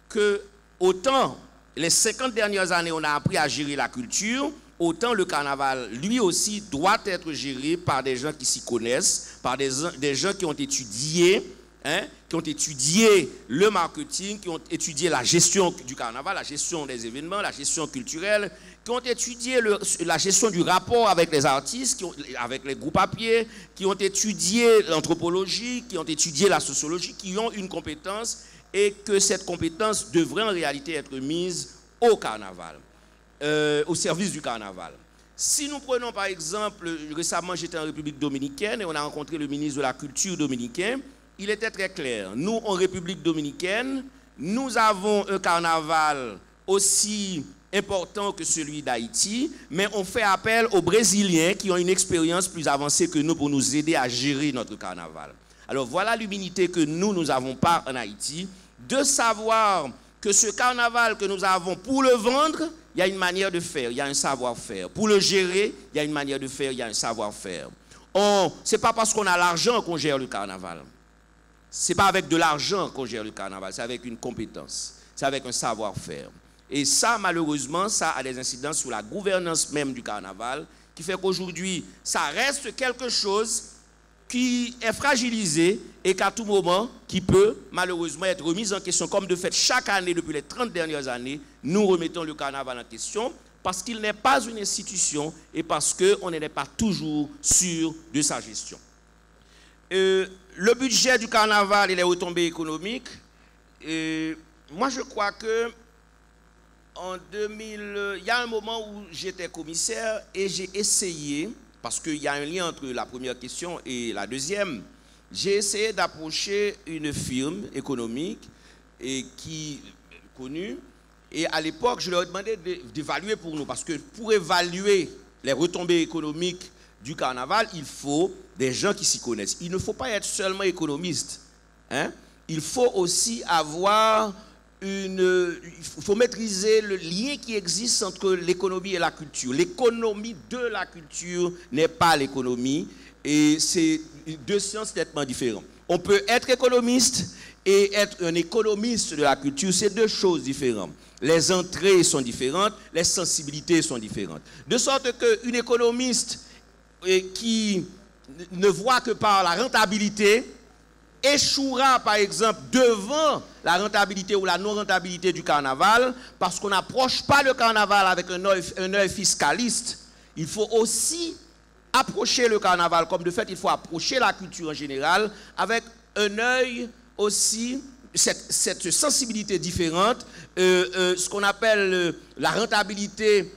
que autant les 50 dernières années on a appris à gérer la culture, autant le carnaval, lui aussi, doit être géré par des gens qui s'y connaissent, par des gens qui ont étudié, qui ont étudié le marketing, qui ont étudié la gestion du carnaval, la gestion des événements, la gestion culturelle, qui ont étudié la gestion du rapport avec les artistes, avec les groupes à pied, qui ont étudié l'anthropologie, qui ont étudié la sociologie, qui ont une compétence et que cette compétence devrait en réalité être mise au carnaval, au service du carnaval. Si nous prenons par exemple, récemment j'étais en République dominicaine et on a rencontré le ministre de la Culture dominicain, il était très clair. Nous, en République dominicaine, nous avons un carnaval aussi important que celui d'Haïti, mais on fait appel aux Brésiliens qui ont une expérience plus avancée que nous pour nous aider à gérer notre carnaval. Alors voilà l'humilité que nous avons pas en Haïti, de savoir que ce carnaval que nous avons pour le vendre, il y a une manière de faire, il y a un savoir-faire. Pour le gérer, il y a une manière de faire, il y a un savoir-faire. Ce n'est pas parce qu'on a l'argent qu'on gère le carnaval. Ce n'est pas avec de l'argent qu'on gère le carnaval, c'est avec une compétence, c'est avec un savoir-faire. Et ça, malheureusement, ça a des incidences sur la gouvernance même du carnaval, qui fait qu'aujourd'hui, ça reste quelque chose qui est fragilisé et qu'à tout moment, qui peut malheureusement être remis en question. Comme de fait, chaque année, depuis les 30 dernières années, nous remettons le carnaval en question parce qu'il n'est pas une institution et parce qu'on n'est pas toujours sûr de sa gestion. Le budget du carnaval et les retombées économiques, moi je crois que en 2000, il y a un moment où j'étais commissaire et j'ai essayé, parce qu'il y a un lien entre la première question et la deuxième, j'ai essayé d'approcher une firme économique qui connue, et à l'époque je leur ai demandé d'évaluer pour nous, parce que pour évaluer les retombées économiques du carnaval, il faut des gens qui s'y connaissent. Il ne faut pas être seulement économiste. Il faut aussi avoir il faut maîtriser le lien qui existe entre l'économie et la culture. L'économie de la culture n'est pas l'économie et c'est deux sciences nettement différentes. On peut être économiste et être un économiste de la culture, c'est deux choses différentes. Les entrées sont différentes, les sensibilités sont différentes. De sorte qu'une économiste qui ne voit que par la rentabilité échouera par exemple devant la rentabilité ou la non-rentabilité du carnaval parce qu'on n'approche pas le carnaval avec un œil fiscaliste. Il faut aussi approcher le carnaval, comme de fait il faut approcher la culture en général avec un œil aussi, cette sensibilité différente, ce qu'on appelle la rentabilité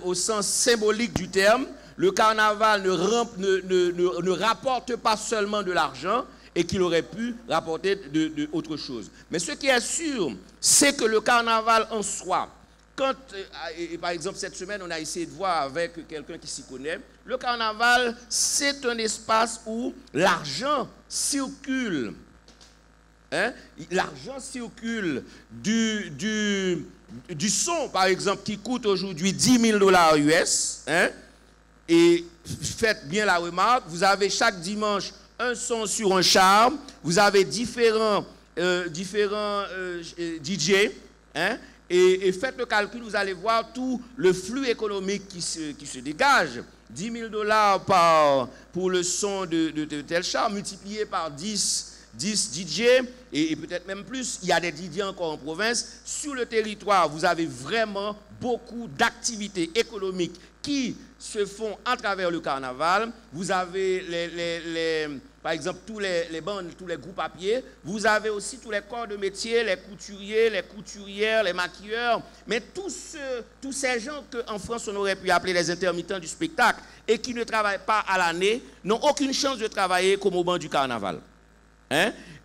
au sens symbolique du terme. Le carnaval ne rapporte pas seulement de l'argent, et qu'il aurait pu rapporter autre chose. Mais ce qui est sûr, c'est que le carnaval en soi, quand, par exemple cette semaine, on a essayé de voir avec quelqu'un qui s'y connaît, le carnaval, c'est un espace où l'argent circule. L'argent circule du son, par exemple, qui coûte aujourd'hui 10 000 $ US. Et faites bien la remarque, vous avez chaque dimanche un son sur un char, vous avez différents DJ, et faites le calcul, vous allez voir tout le flux économique qui se dégage. 10 000 $ pour le son de tel char, multiplié par 10 DJ, et peut-être même plus. Il y a des DJ encore en province. Sur le territoire, vous avez vraiment beaucoup d'activités économiques qui se font à travers le carnaval. Vous avez par exemple tous les bandes, tous les groupes à pied. Vous avez aussi tous les corps de métier, les couturiers, les couturières, les maquilleurs. Mais tous ces gens qu'en France on aurait pu appeler les intermittents du spectacle et qui ne travaillent pas à l'année n'ont aucune chance de travailler comme au banc du carnaval.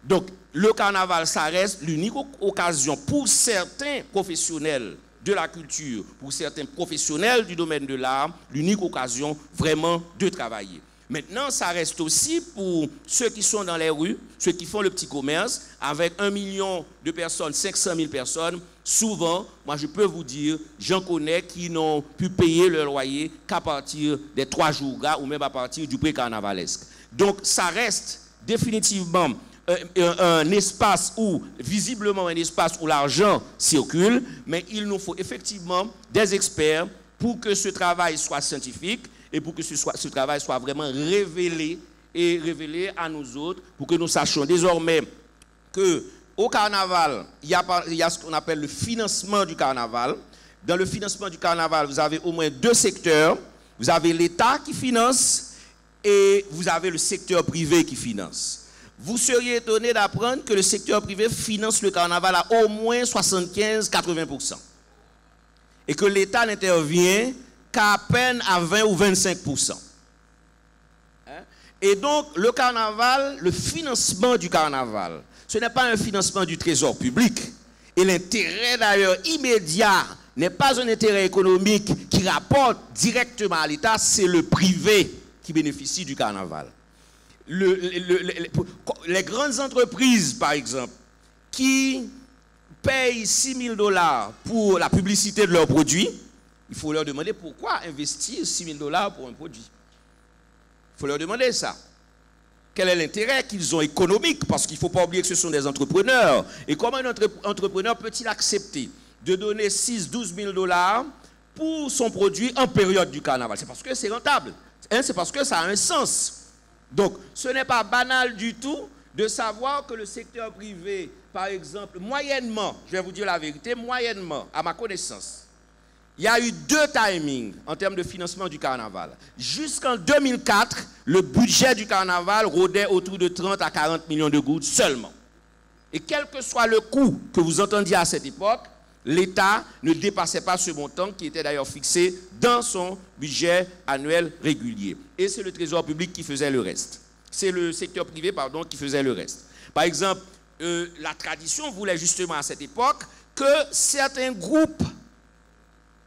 Donc le carnaval, ça reste l'unique occasion pour certains professionnels de la culture, pour certains professionnels du domaine de l'art, l'unique occasion vraiment de travailler. Maintenant, ça reste aussi pour ceux qui sont dans les rues, ceux qui font le petit commerce, avec 1 million de personnes, 500 000 personnes, souvent, moi je peux vous dire, j'en connais qui n'ont pu payer leur loyer qu'à partir des 3 jours gras ou même à partir du pré-carnavalesque. Donc ça reste définitivement un espace où, visiblement un espace où l'argent circule, mais il nous faut effectivement des experts pour que ce travail soit scientifique et pour que ce travail soit vraiment révélé à nous autres, pour que nous sachions désormais qu'au carnaval, il y a ce qu'on appelle le financement du carnaval. Dans le financement du carnaval, vous avez au moins deux secteurs. Vous avez l'État qui finance et vous avez le secteur privé qui finance. Vous seriez étonné d'apprendre que le secteur privé finance le carnaval à au moins 75-80%. Et que l'État n'intervient qu'à peine à 20 ou 25%. Et donc, le carnaval, le financement du carnaval, ce n'est pas un financement du trésor public. Et l'intérêt d'ailleurs immédiat n'est pas un intérêt économique qui rapporte directement à l'État, c'est le privé qui bénéficie du carnaval. Les grandes entreprises, par exemple, qui payent $6 000 pour la publicité de leurs produits, il faut leur demander pourquoi investir $6 000 pour un produit. Il faut leur demander ça. Quel est l'intérêt qu'ils ont économique? Parce qu'il ne faut pas oublier que ce sont des entrepreneurs. Et comment un entrepreneur peut-il accepter de donner $12 000 pour son produit en période du carnaval? C'est parce que c'est rentable. C'est parce que ça a un sens. Donc, ce n'est pas banal du tout de savoir que le secteur privé, par exemple, moyennement, je vais vous dire la vérité, moyennement, à ma connaissance, il y a eu deux timings en termes de financement du carnaval. Jusqu'en 2004, le budget du carnaval rôdait autour de 30 à 40 millions de gouttes seulement. Et quel que soit le coût que vous entendiez à cette époque, l'État ne dépassait pas ce montant qui était d'ailleurs fixé dans son budget annuel régulier. Et c'est le trésor public qui faisait le reste. C'est le secteur privé, pardon, qui faisait le reste. Par exemple, la tradition voulait justement à cette époque que certains groupes,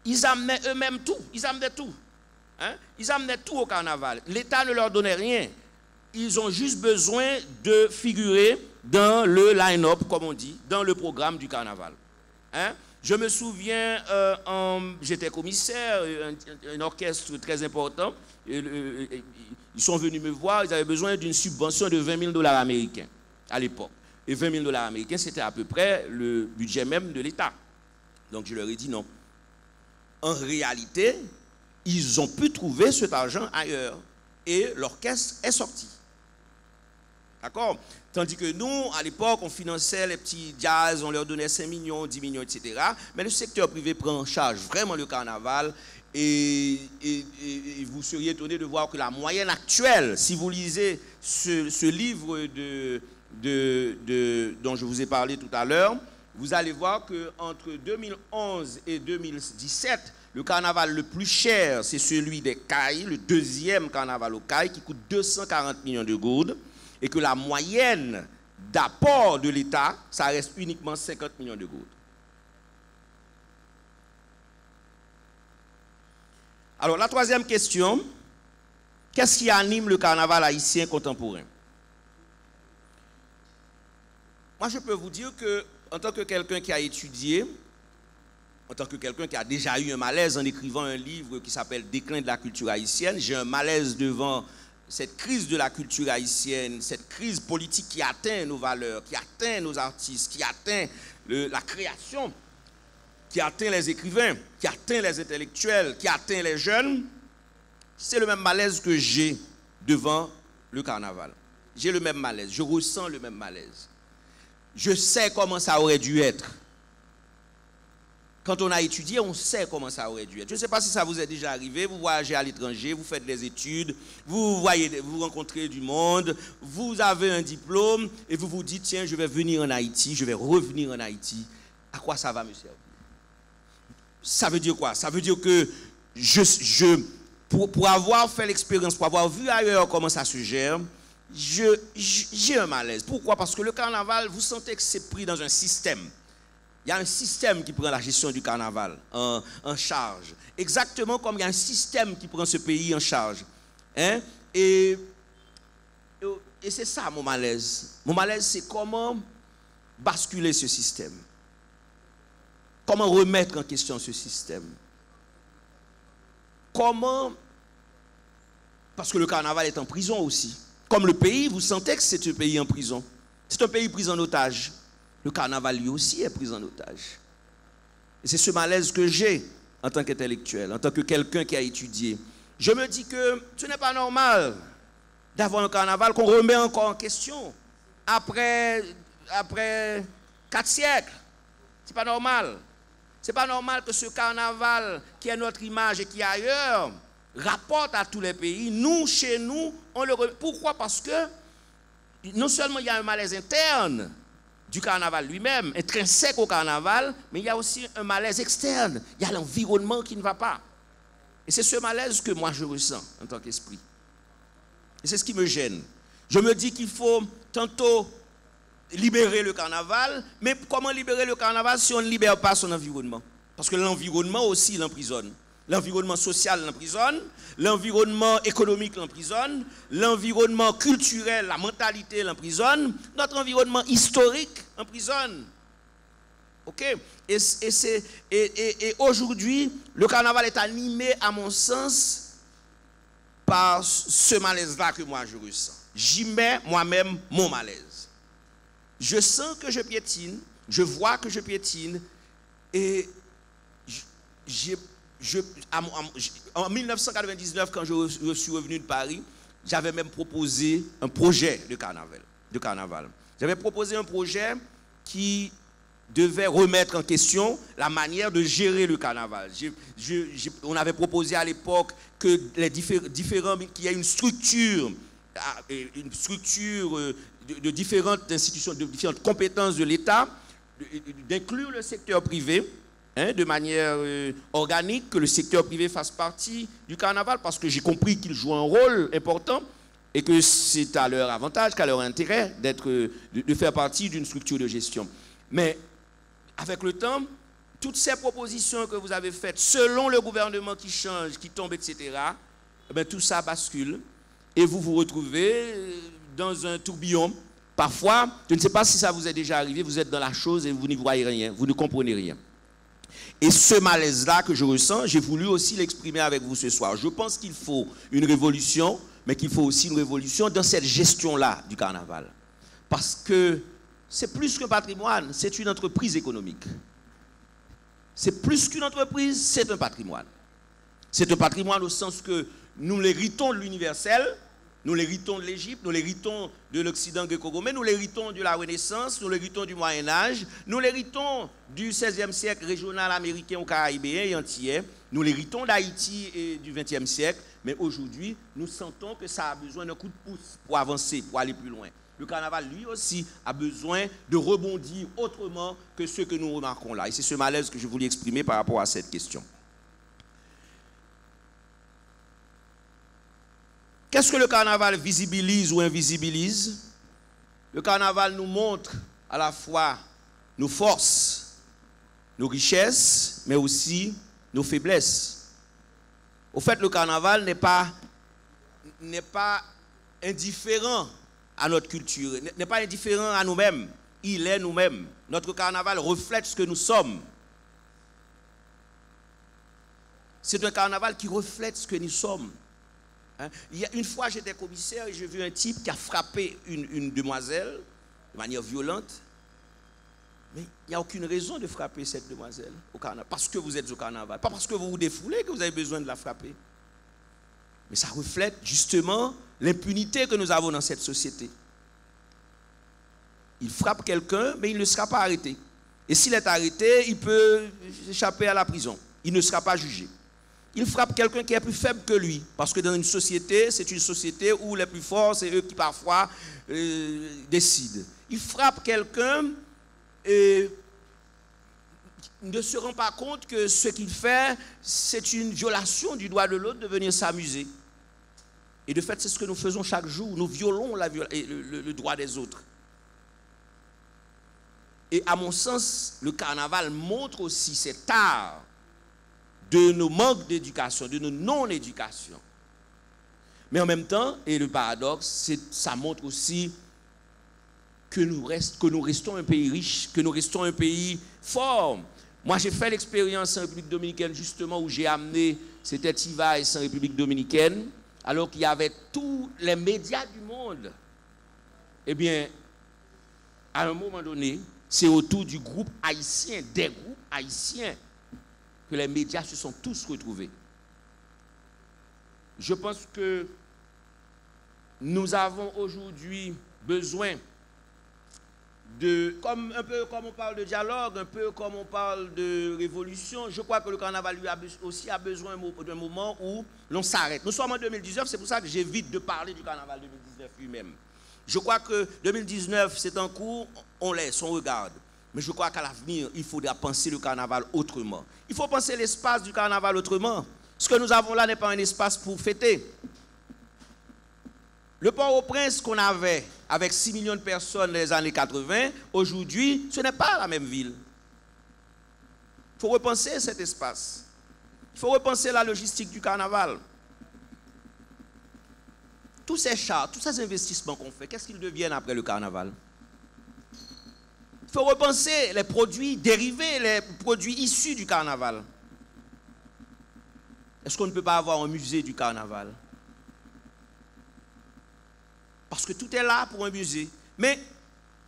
ils amenaient eux-mêmes tout. Ils amenaient tout. Hein? Ils amenaient tout au carnaval. L'État ne leur donnait rien. Ils ont juste besoin de figurer dans le line-up, comme on dit, dans le programme du carnaval. Hein? Je me souviens, j'étais commissaire, un orchestre très important. Ils sont venus me voir, ils avaient besoin d'une subvention de $20 000 américains à l'époque. Et $20 000 américains, c'était à peu près le budget même de l'État. Donc je leur ai dit non. En réalité, ils ont pu trouver cet argent ailleurs. Et l'orchestre est sorti. D'accord? Tandis que nous, à l'époque, on finançait les petits jazz, on leur donnait 5 millions, 10 millions, etc. Mais le secteur privé prend en charge vraiment le carnaval. Et vous seriez étonné de voir que la moyenne actuelle, si vous lisez ce livre dont je vous ai parlé tout à l'heure, vous allez voir qu'entre 2011 et 2017, le carnaval le plus cher, c'est celui des Cailles, le deuxième carnaval aux Cailles, qui coûte 240 millions de gourdes, et que la moyenne d'apport de l'État, ça reste uniquement 50 millions de gourdes. Alors, la troisième question, qu'est-ce qui anime le carnaval haïtien contemporain? Moi, je peux vous dire que, en tant que quelqu'un qui a étudié, en tant que quelqu'un qui a déjà eu un malaise en écrivant un livre qui s'appelle « Déclin de la culture haïtienne », j'ai un malaise devant cette crise de la culture haïtienne, cette crise politique qui atteint nos valeurs, qui atteint nos artistes, qui atteint la création, qui atteint les écrivains, qui atteint les intellectuels, qui atteint les jeunes. C'est le même malaise que j'ai devant le carnaval. J'ai le même malaise, je ressens le même malaise. Je sais comment ça aurait dû être. Quand on a étudié, on sait comment ça aurait dû être. Je ne sais pas si ça vous est déjà arrivé, vous voyagez à l'étranger, vous faites des études, vous rencontrez du monde, vous avez un diplôme et vous vous dites, tiens, je vais venir en Haïti, je vais revenir en Haïti. À quoi ça va me servir? Ça veut dire quoi? Ça veut dire que pour avoir fait l'expérience, pour avoir vu ailleurs comment ça se gère, j'ai un malaise. Pourquoi? Parce que le carnaval, vous sentez que c'est pris dans un système. Il y a un système qui prend la gestion du carnaval en charge. Exactement comme il y a un système qui prend ce pays en charge. Hein? Et c'est ça mon malaise. Mon malaise, c'est comment basculer ce système. Comment remettre en question ce système. Comment... Parce que le carnaval est en prison aussi. Comme le pays, vous sentez que c'est un pays en prison. C'est un pays pris en otage. Le carnaval, lui aussi, est pris en otage. Et c'est ce malaise que j'ai en tant qu'intellectuel, en tant que quelqu'un qui a étudié, je me dis que ce n'est pas normal d'avoir un carnaval qu'on remet encore en question après 4 siècles. C'est pas normal. C'est pas normal que ce carnaval qui est notre image et qui est ailleurs rapporte à tous les pays. Nous, chez nous, on le remet. Pourquoi? Parce que non seulement il y a un malaise interne du carnaval lui-même, intrinsèque au carnaval, mais il y a aussi un malaise externe. Il y a l'environnement qui ne va pas. Et c'est ce malaise que moi je ressens en tant qu'esprit. Et c'est ce qui me gêne. Je me dis qu'il faut tantôt libérer le carnaval, mais comment libérer le carnaval si on ne libère pas son environnement? Parce que l'environnement aussi l'emprisonne. L'environnement social l'emprisonne, l'environnement économique l'emprisonne, l'environnement culturel, la mentalité l'emprisonne, notre environnement historique l'emprisonne. Ok? Et aujourd'hui, le carnaval est animé, à mon sens, par ce malaise-là que moi je ressens. J'y mets moi-même mon malaise. Je sens que je piétine, je vois que je piétine, et en 1999, quand je suis revenu de Paris, j'avais même proposé un projet de carnaval. J'avais proposé un projet qui devait remettre en question la manière de gérer le carnaval. On avait proposé à l'époque que les différents, qu'il y ait une structure de différentes institutions, de différentes compétences de l'État, d'inclure le secteur privé, de manière organique, que le secteur privé fasse partie du carnaval, parce que j'ai compris qu'il joue un rôle important et que c'est à leur avantage, qu'à leur intérêt de faire partie d'une structure de gestion. Mais avec le temps, toutes ces propositions que vous avez faites, selon le gouvernement qui change, qui tombe, etc., tout ça bascule et vous vous retrouvez dans un tourbillon. Parfois, je ne sais pas si ça vous est déjà arrivé, vous êtes dans la chose et vous n'y voyez rien, vous ne comprenez rien. Et ce malaise-là que je ressens, j'ai voulu aussi l'exprimer avec vous ce soir. Je pense qu'il faut une révolution, mais qu'il faut aussi une révolution dans cette gestion-là du carnaval. Parce que c'est plus qu'un patrimoine, c'est une entreprise économique. C'est plus qu'une entreprise, c'est un patrimoine. C'est un patrimoine au sens que nous l'héritons de l'universel, nous l'héritons de l'Égypte, nous l'héritons de l'Occident gréco-romain, nous l'héritons de la Renaissance, nous l'héritons du Moyen-Âge, nous l'héritons du XVIe siècle régional américain ou caribéen et entier, nous l'héritons d'Haïti et du XXe siècle, mais aujourd'hui, nous sentons que ça a besoin d'un coup de pouce pour avancer, pour aller plus loin. Le carnaval, lui aussi, a besoin de rebondir autrement que ce que nous remarquons là. Et c'est ce malaise que je voulais exprimer par rapport à cette question. Qu'est-ce que le carnaval visibilise ou invisibilise? Le carnaval nous montre à la fois nos forces, nos richesses, mais aussi nos faiblesses. Au fait, le carnaval n'est pas indifférent à notre culture, n'est pas indifférent à nous-mêmes. Il est nous-mêmes. Notre carnaval reflète ce que nous sommes. C'est un carnaval qui reflète ce que nous sommes. Une fois, j'étais commissaire et j'ai vu un type qui a frappé une demoiselle de manière violente. Mais il n'y a aucune raison de frapper cette demoiselle au carnaval. Parce que vous êtes au carnaval. Pas parce que vous vous défoulez que vous avez besoin de la frapper. Mais ça reflète justement l'impunité que nous avons dans cette société. Il frappe quelqu'un, mais il ne sera pas arrêté. Et s'il est arrêté, il peut échapper à la prison. Il ne sera pas jugé. Il frappe quelqu'un qui est plus faible que lui. Parce que dans une société, c'est une société où les plus forts, c'est eux qui parfois décident. Il frappe quelqu'un et ne se rend pas compte que ce qu'il fait, c'est une violation du droit de l'autre de venir s'amuser. Et de fait, c'est ce que nous faisons chaque jour. Nous violons le droit des autres. Et à mon sens, le carnaval montre aussi cet art de nos manques d'éducation, de nos non-éducations. Mais en même temps, et le paradoxe, ça montre aussi que nous restons un pays riche, que nous restons un pays fort. Moi, j'ai fait l'expérience en République dominicaine, justement, où j'ai amené, c'était Tivas en République dominicaine, alors qu'il y avait tous les médias du monde. Eh bien, à un moment donné, c'est autour du groupe haïtien, des groupes haïtiens, que les médias se sont tous retrouvés. Je pense que nous avons aujourd'hui besoin un peu comme on parle de dialogue, un peu comme on parle de révolution, je crois que le carnaval lui aussi a besoin d'un moment où l'on s'arrête. Nous sommes en 2019, c'est pour ça que j'évite de parler du carnaval 2019 lui-même. Je crois que 2019, c'est en cours, on laisse, on regarde. Mais je crois qu'à l'avenir, il faudra penser le carnaval autrement. Il faut penser l'espace du carnaval autrement. Ce que nous avons là n'est pas un espace pour fêter. Le Port-au-Prince qu'on avait avec 6 millions de personnes dans les années 80, aujourd'hui, ce n'est pas la même ville. Il faut repenser cet espace. Il faut repenser la logistique du carnaval. Tous ces chars, tous ces investissements qu'on fait, qu'est-ce qu'ils deviennent après le carnaval? Il faut repenser les produits dérivés, les produits issus du carnaval. Est-ce qu'on ne peut pas avoir un musée du carnaval? Parce que tout est là pour un musée. Mais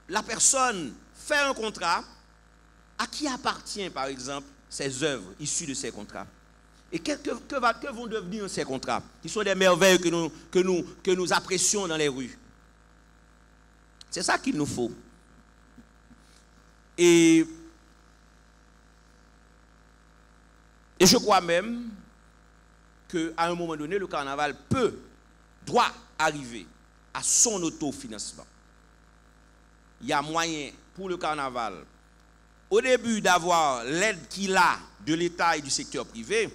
la personne fait un contrat. À qui appartient, par exemple, ces œuvres issues de ces contrats? Et que vont devenir ces contrats? Qui sont des merveilles que nous apprécions dans les rues. C'est ça qu'il nous faut. Et je crois même qu'à un moment donné, le carnaval doit arriver à son autofinancement. Il y a moyen pour le carnaval, au début, d'avoir l'aide qu'il a de l'État et du secteur privé,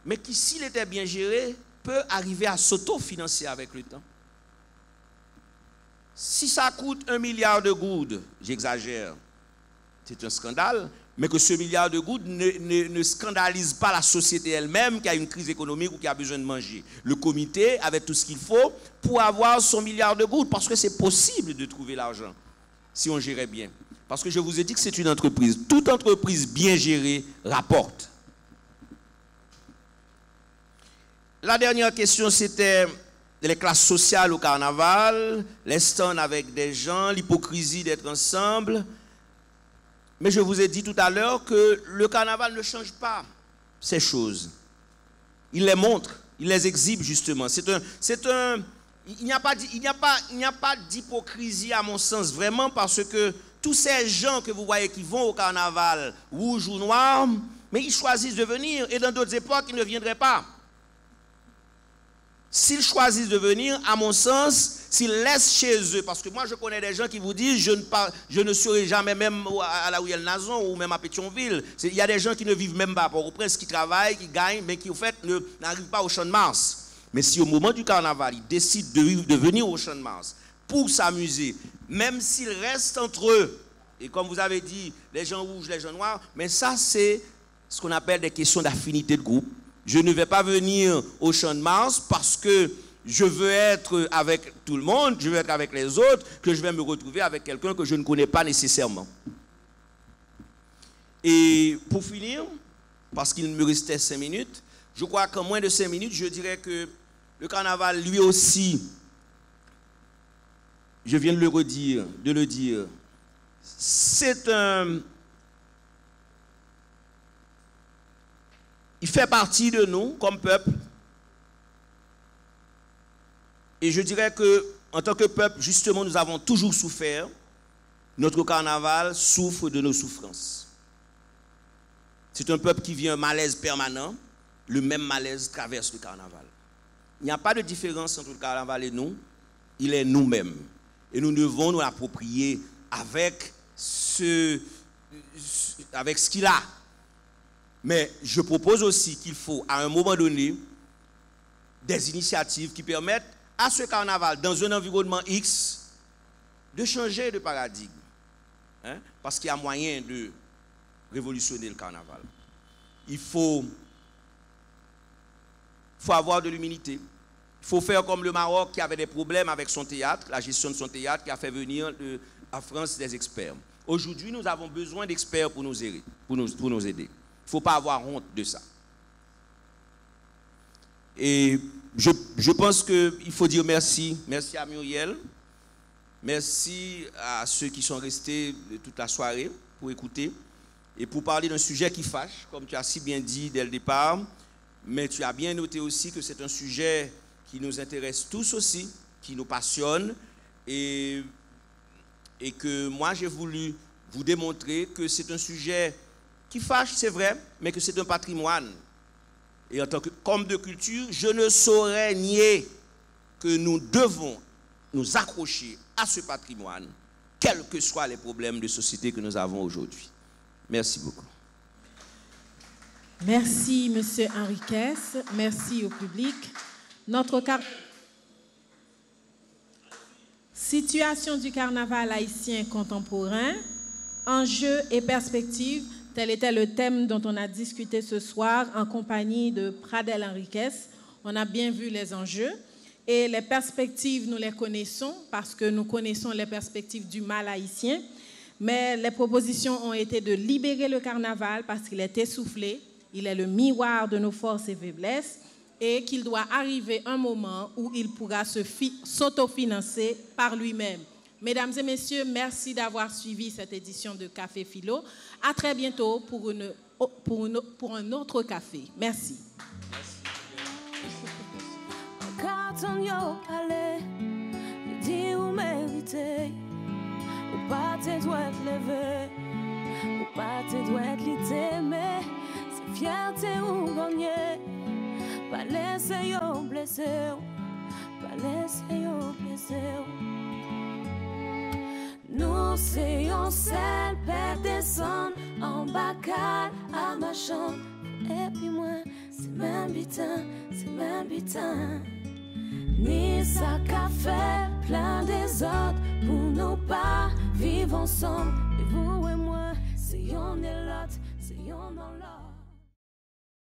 mais qui, s'il était bien géré, peut arriver à s'autofinancer avec le temps. Si ça coûte 1 milliard de goudes, j'exagère, c'est un scandale, mais que ce milliard de gouttes ne scandalise pas la société elle-même qui a une crise économique ou qui a besoin de manger. Le comité avait tout ce qu'il faut pour avoir son milliard de gouttes, parce que c'est possible de trouver l'argent, si on gérait bien. Parce que je vous ai dit que c'est une entreprise. Toute entreprise bien gérée rapporte. La dernière question, c'était les classes sociales au carnaval, les stands avec des gens, l'hypocrisie d'être ensemble. Mais je vous ai dit tout à l'heure que le carnaval ne change pas ces choses. Il les montre, il les exhibe justement. Il n'y a pas d'hypocrisie à mon sens, vraiment, parce que tous ces gens que vous voyez qui vont au carnaval, rouge ou noir, mais ils choisissent de venir, et dans d'autres époques, ils ne viendraient pas. S'ils choisissent de venir, à mon sens, s'ils laissent chez eux, parce que moi je connais des gens qui vous disent je ne serai jamais même à la Ruelle Nazon ou même à Pétionville. Il y a des gens qui ne vivent même pas à Port-au-Prince, qui travaillent, qui gagnent, mais qui au fait n'arrivent pas au Champ de Mars. Mais si au moment du carnaval, ils décident de venir au Champ de Mars pour s'amuser, même s'ils restent entre eux, et comme vous avez dit, les gens rouges, les gens noirs, mais ça c'est ce qu'on appelle des questions d'affinité de groupe. Je ne vais pas venir au Champ de Mars parce que je veux être avec tout le monde, je veux être avec les autres, que je vais me retrouver avec quelqu'un que je ne connais pas nécessairement. Et pour finir, parce qu'il me restait 5 minutes, je crois qu'en moins de 5 minutes, je dirais que le carnaval, lui aussi, je viens de le dire, c'est un... Il fait partie de nous comme peuple. Et je dirais que, en tant que peuple, justement, nous avons toujours souffert. Notre carnaval souffre de nos souffrances. C'est un peuple qui vit un malaise permanent. Le même malaise traverse le carnaval. Il n'y a pas de différence entre le carnaval et nous. Il est nous-mêmes. Et nous devons nous l'approprier avec ce qu'il a. Mais je propose aussi qu'il faut, à un moment donné, des initiatives qui permettent à ce carnaval, dans un environnement X, de changer de paradigme. Hein? Parce qu'il y a moyen de révolutionner le carnaval. Il faut avoir de l'humilité. Il faut faire comme le Maroc qui avait des problèmes avec son théâtre, la gestion de son théâtre, qui a fait venir à France des experts. Aujourd'hui, nous avons besoin d'experts pour nous aider. Il ne faut pas avoir honte de ça. Et je pense qu'il faut dire merci. Merci à Muriel. Merci à ceux qui sont restés toute la soirée pour écouter. et pour parler d'un sujet qui fâche, comme tu as si bien dit dès le départ, mais tu as bien noté aussi que c'est un sujet qui nous intéresse tous aussi, qui nous passionne, et que moi j'ai voulu vous démontrer que c'est un sujet qui fâche, c'est vrai, mais que c'est un patrimoine. Et en tant qu'homme de culture, je ne saurais nier que nous devons nous accrocher à ce patrimoine, quels que soient les problèmes de société que nous avons aujourd'hui. Merci beaucoup. Merci, M. Henriquez. Merci au public. Situation du carnaval haïtien contemporain, enjeux et perspectives, tel était le thème dont on a discuté ce soir en compagnie de Pradel Henriquez. On a bien vu les enjeux et les perspectives, nous les connaissons parce que nous connaissons les perspectives du mal haïtien, mais les propositions ont été de libérer le carnaval parce qu'il est essoufflé, il est le miroir de nos forces et faiblesses, et qu'il doit arriver un moment où il pourra s'autofinancer par lui-même. Mesdames et messieurs, merci d'avoir suivi cette édition de Café Philo. À très bientôt pour un autre café. Merci. Pas laisser yo blesser, pas laisser yo blesser. Nous c'est un seul père descendre en bacal à ma chambre. Et puis moi, c'est même bitin. Ni ça qu'a fait plein des autres pour nous pas vivre ensemble. Mais vous et moi, c'est on et l'autre, c'est on dans l'autre.